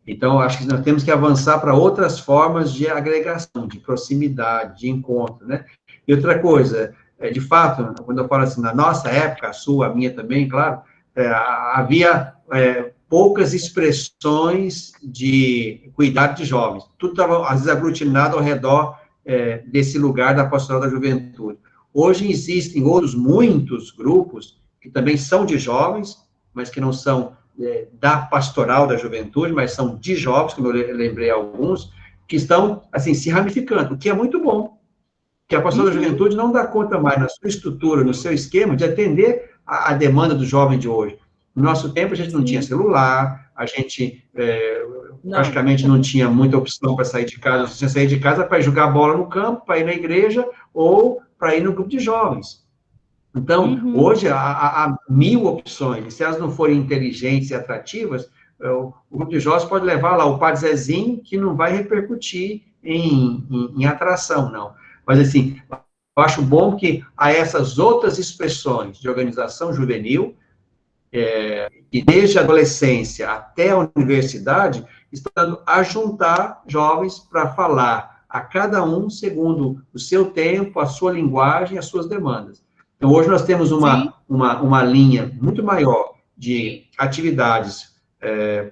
Então, acho que nós temos que avançar para outras formas de agregação, de proximidade, de encontro, né? E outra coisa, de fato, quando eu falo assim, na nossa época, a sua, a minha também, claro, havia poucas expressões de cuidado de jovens. Tudo estava, às vezes, aglutinado ao redor desse lugar da pastoral da juventude. Hoje existem muitos grupos que também são de jovens, mas que não são da pastoral da juventude, mas são de jovens, como eu lembrei alguns, que estão, assim, se ramificando, o que é muito bom, que a pastoral da juventude não dá conta mais, na sua estrutura, no seu esquema, de atender a demanda do jovem de hoje. No nosso tempo, a gente não tinha celular, a gente praticamente não tinha muita opção para sair de casa. Você tinha que sair de casa para jogar bola no campo, para ir na igreja, ou para ir no grupo de jovens. Então, hoje, há 1000 opções, e se elas não forem inteligentes e atrativas, o grupo de jovens pode levar lá o Padre Zezinho, que não vai repercutir em atração, não. Mas, assim, eu acho bom que há essas outras expressões de organização juvenil, que desde a adolescência até a universidade, estão a juntar jovens para falar a cada um segundo o seu tempo, a sua linguagem, as suas demandas. Então, hoje nós temos uma linha muito maior de atividades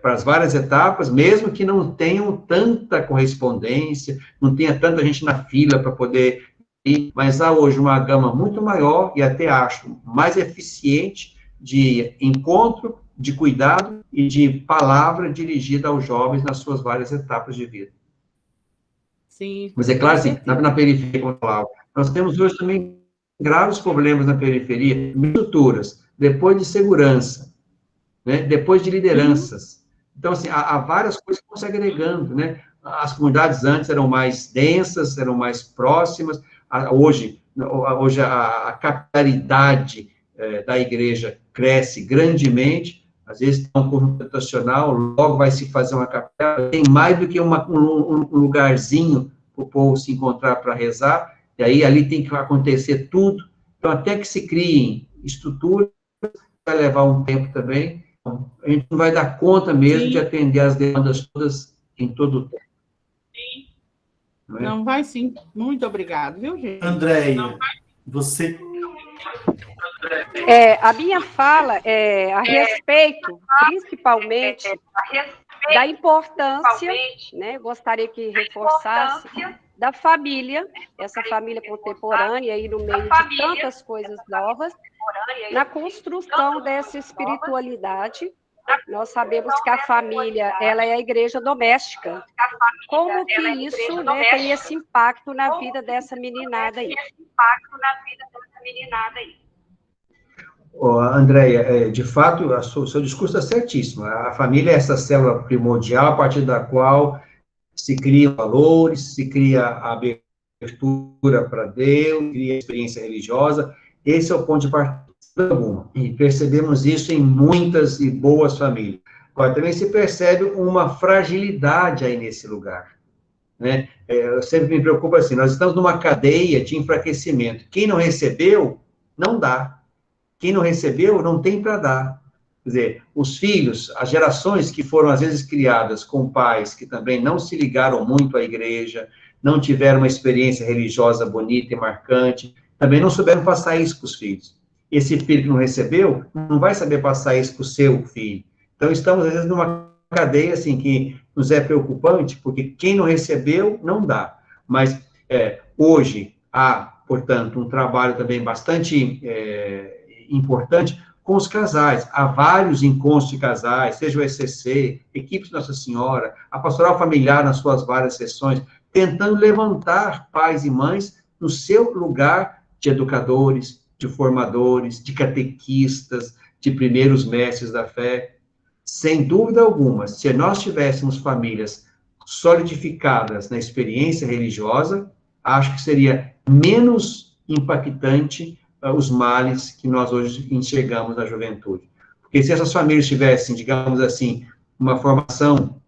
para as várias etapas, mesmo que não tenham tanta correspondência, não tenha tanta gente na fila para poder ir, mas há hoje uma gama muito maior, e até acho mais eficiente, de encontro, de cuidado e de palavra dirigida aos jovens nas suas várias etapas de vida. Sim. Mas é claro, assim, na periferia, como eu falava, nós temos hoje também graves problemas na periferia, estruturas, depois de segurança, né, depois de lideranças. Então, assim, há várias coisas que vão se agregando, né? As comunidades antes eram mais densas, eram mais próximas, hoje a capilaridade da igreja cresce grandemente, Às vezes tem um conjunto habitacional, logo vai se fazer uma capela, tem mais do que um lugarzinho para o povo se encontrar para rezar, e aí ali tem que acontecer tudo. Então, até que se criem estruturas, vai levar um tempo também. A gente não vai dar conta mesmo de atender as demandas todas em todo o tempo. Não vai sim. Muito obrigado, viu, gente? Andréia, você... A minha fala é a respeito, principalmente, da importância, né, gostaria que reforçasse, da família, essa família contemporânea, aí no meio de tantas coisas novas, na construção dessa espiritualidade. Nós sabemos que a família, ela é a igreja doméstica. Como que isso, né, tem esse impacto na vida dessa meninada aí? Andréia, de fato, o seu discurso é certíssimo. A família é essa célula primordial a partir da qual se criam valores, se cria a abertura para Deus, cria a experiência religiosa. Esse é o ponto de partida alguma. E percebemos isso em muitas e boas famílias. Agora, também se percebe uma fragilidade aí nesse lugar, né? Eu sempre me preocupo assim, nós estamos numa cadeia de enfraquecimento. Quem não recebeu, não dá. Quem não recebeu, não tem para dar. Quer dizer, os filhos, as gerações que foram, às vezes, criadas com pais que também não se ligaram muito à igreja, não tiveram uma experiência religiosa bonita e marcante, também não souberam passar isso para os filhos. Esse filho que não recebeu, não vai saber passar isso para o seu filho. Então, estamos, às vezes, numa cadeia, assim, que nos é preocupante, porque quem não recebeu, não dá. Mas, hoje, há, portanto, um trabalho também bastante importante com os casais. Há vários encontros de casais, seja o ECC, equipes Nossa Senhora, a pastoral familiar nas suas várias sessões, tentando levantar pais e mães no seu lugar de educadores, de formadores, de catequistas, de primeiros mestres da fé. Sem dúvida alguma, se nós tivéssemos famílias solidificadas na experiência religiosa, acho que seria menos impactante os males que nós hoje enxergamos na juventude. Porque se essas famílias tivessem, digamos assim, uma formação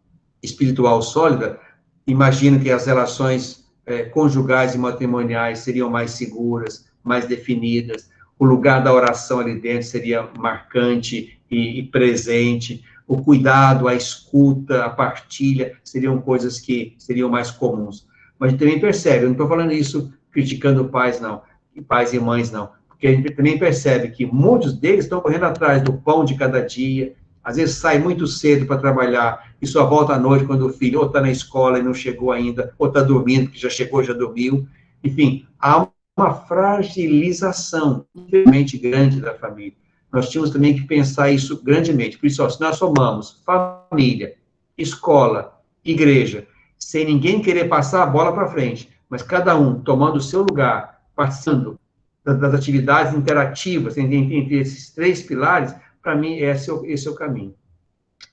espiritual sólida, imagino que as relações conjugais e matrimoniais seriam mais seguras, mais definidas, o lugar da oração ali dentro seria marcante e presente, o cuidado, a escuta, a partilha, seriam coisas que seriam mais comuns. Mas a gente também percebe, eu não estou falando isso criticando pais, não, pais e mães, não, porque a gente também percebe que muitos deles estão correndo atrás do pão de cada dia, às vezes sai muito cedo para trabalhar e só volta à noite quando o filho ou está na escola e não chegou ainda, ou está dormindo, que já chegou, já dormiu. Enfim, há uma fragilização infelizmente grande da família. Nós tínhamos também que pensar isso grandemente. Por isso, se nós somamos família, escola, igreja, sem ninguém querer passar a bola para frente, mas cada um tomando o seu lugar, participando das atividades interativas entre esses três pilares, para mim, esse é o caminho.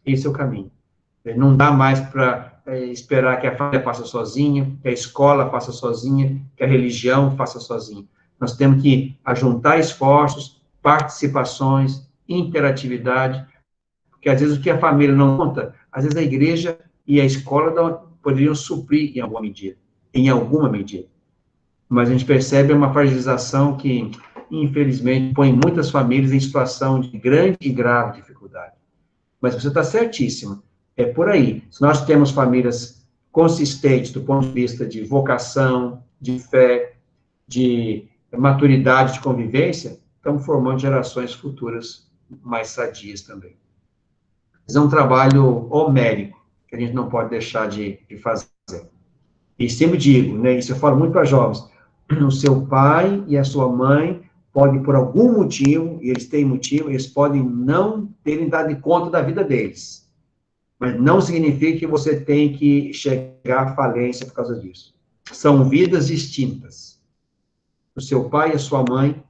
Esse é o caminho. Não dá mais para esperar que a família faça sozinha, que a escola faça sozinha, que a religião faça sozinha. Nós temos que ajuntar esforços, participações, interatividade, porque às vezes o que a família não conta, às vezes a igreja e a escola poderiam suprir em alguma medida. Mas a gente percebe uma fragilização que, infelizmente, põe muitas famílias em situação de grande e grave dificuldade. Mas você está certíssima, é por aí. Se nós temos famílias consistentes do ponto de vista de vocação, de fé, de maturidade de convivência, estamos formando gerações futuras mais sadias também. Mas é um trabalho homérico, que a gente não pode deixar de fazer. E sempre digo, né, isso eu falo muito para jovens, o seu pai e a sua mãe podem, por algum motivo, e eles têm motivo, eles podem não terem dado conta da vida deles. Mas não significa que você tem que chegar à falência por causa disso. São vidas distintas. O seu pai e a sua mãe,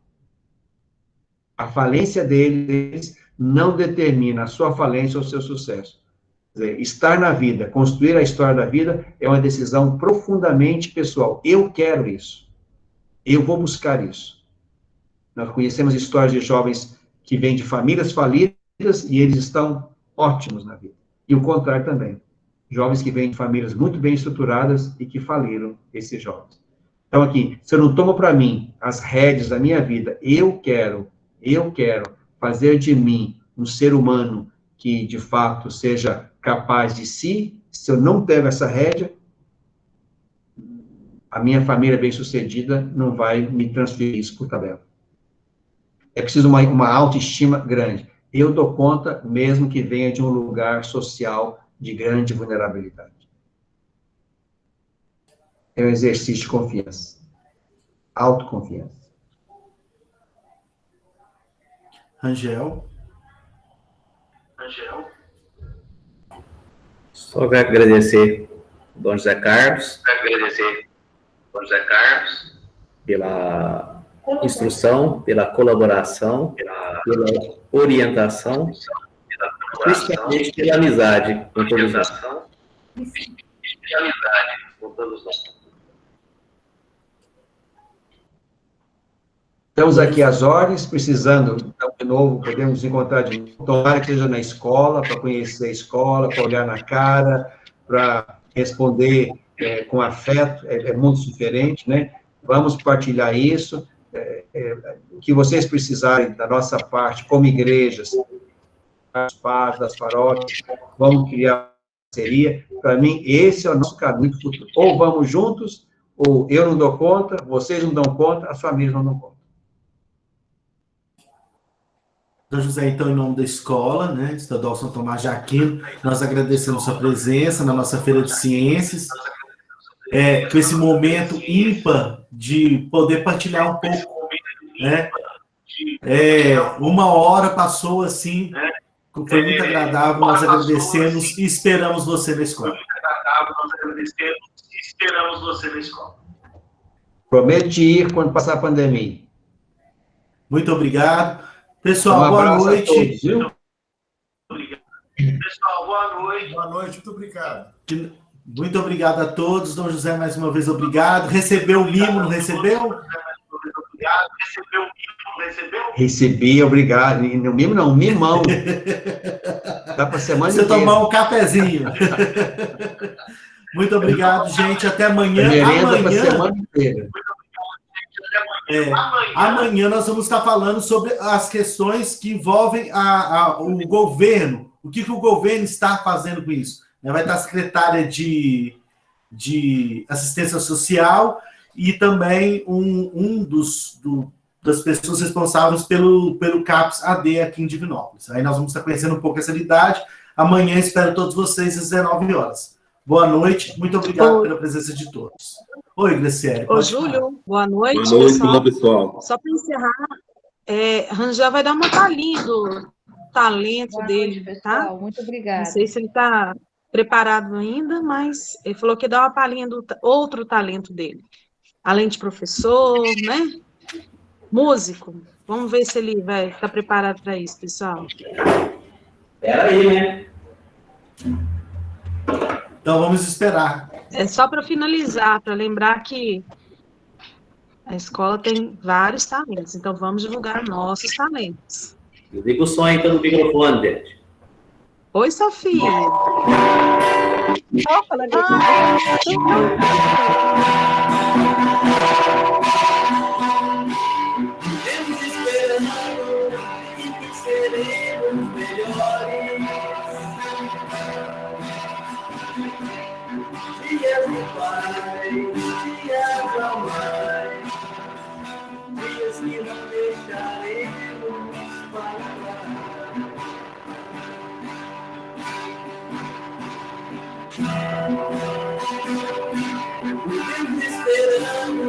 a falência deles não determina a sua falência ou o seu sucesso. Quer dizer, estar na vida, construir a história da vida, é uma decisão profundamente pessoal. Eu quero isso. Eu vou buscar isso. Nós conhecemos histórias de jovens que vêm de famílias falidas e eles estão ótimos na vida. E o contrário também. Jovens que vêm de famílias muito bem estruturadas e que faliram esses jovens. Então, aqui, se eu não tomo para mim as rédeas da minha vida, eu quero fazer de mim um ser humano que, de fato, seja capaz de si, se eu não pego essa rédea, a minha família bem-sucedida não vai me transferir isso por tabela. É preciso uma autoestima grande. Eu dou conta, mesmo que venha de um lugar social de grande vulnerabilidade. É um exercício de confiança. Autoconfiança. Rangel. Só agradecer ao Dom José Carlos. Pela instrução, pela colaboração, pela orientação, principalmente pela amizade com todos nós. Estamos aqui às ordens, precisando, então, de novo, podemos encontrar de novo. Tomara que seja na escola, para conhecer a escola, para olhar na cara, para responder com afeto, é muito diferente, né? Vamos partilhar isso. O que vocês precisarem da nossa parte, como igrejas, das pais, das paróquias, vamos criar parceria. Para mim, esse é o nosso caminho do futuro. Ou vamos juntos, ou eu não dou conta, vocês não dão conta, as famílias não dão conta. Dom José, então, em nome da escola, né, Estadual São Tomás de Aquino, nós agradecemos sua presença na nossa Feira de Ciências, com esse momento ímpar de poder partilhar um pouco, né? 1 hora passou assim, foi muito agradável, nós agradecemos e esperamos você na escola. Promete ir quando passar a pandemia. Muito obrigado. Pessoal, boa noite. Pessoal, boa noite. Boa noite, muito obrigado. Muito obrigado a todos. Dom José, mais uma vez, obrigado. Recebeu o mimo, não recebeu? Recebi, obrigado. No mimo não, um mimão. Dá para semana você inteira. Tomar um cafezinho. Muito obrigado, gente. Até amanhã. Amanhã nós vamos estar falando sobre as questões que envolvem o governo. O que o governo está fazendo com isso? Vai estar a secretária de Assistência Social e também das pessoas responsáveis pelo CAPS AD aqui em Divinópolis. Aí nós vamos estar conhecendo um pouco essa realidade. Amanhã espero todos vocês às 19 horas. Boa noite, muito obrigado pela presença de todos. Oi, Graciele. Ô, Júlio, boa noite. Boa noite, pessoal. Só para encerrar, Rangel vai dar uma palhinha do talento boa dele, noite, pessoal. tá? Muito obrigada. Não sei se ele está preparado ainda, mas ele falou que dá uma palhinha do outro talento dele. Além de professor, né? Músico. Vamos ver se ele vai estar preparado para isso, pessoal. Espera aí, né? Então, vamos esperar. É só para finalizar, para lembrar que a escola tem vários talentos, então vamos divulgar nossos talentos. Liga o som aí pelo microfone, gente. Oi, Sofia. Vivemos esperando que seremos melhores. Dias do Pai, dias da Mãe, dias que não deixaremos para trás. Vivemos esperando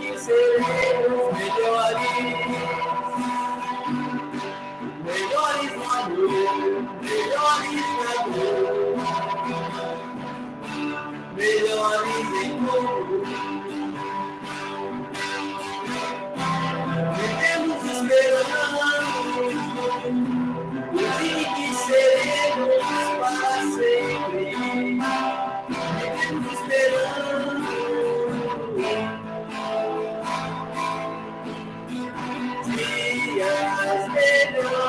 que seremos melhores. Melhores no amor, melhores na dor, melhores em tudo. Vivemos esperando o dia que seremos para sempre. Vivemos esperando dias melhores.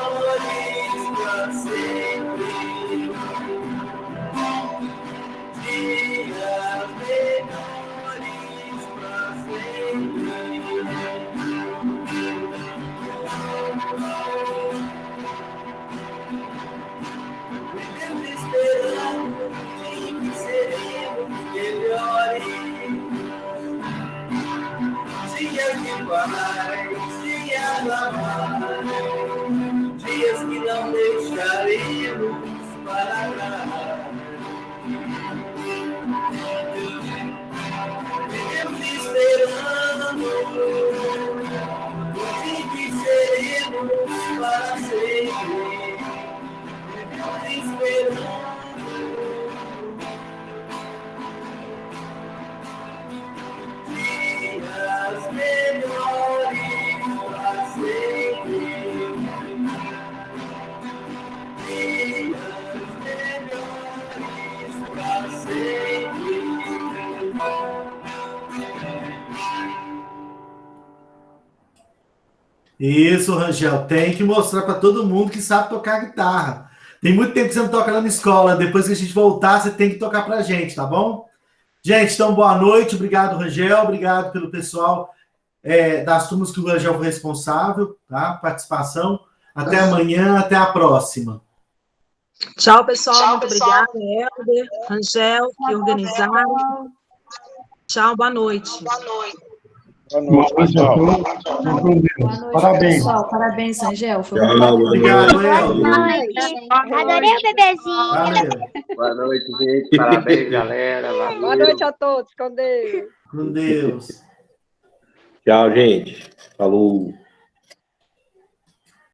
se amarrar, dias que não deixaremos para trás. Vivemos esperando o dia que seremos para sempre. Vivemos esperando dias melhores para sempre. Dias melhores para sempre. Isso, Rangel, tem que mostrar para todo mundo que sabe tocar guitarra. Tem muito tempo que você não toca lá na escola. Depois que a gente voltar, você tem que tocar pra gente, tá bom? Gente, então boa noite. Obrigado, Rangel. Obrigado pelo pessoal das turmas que o Rangel foi responsável, tá? Participação. Até amanhã, até a próxima. Tchau, pessoal. Muito obrigada, Helder, Rangel, que organizaram. Tchau, boa noite. Boa noite, pessoal. Parabéns. Pessoal, parabéns, Rangel. Foi Obrigado, Helder. Adorei o bebezinho. Boa noite, gente. Parabéns, galera. Valeu. Boa noite a todos. Com Deus. Com Deus. Tchau, gente. Falou.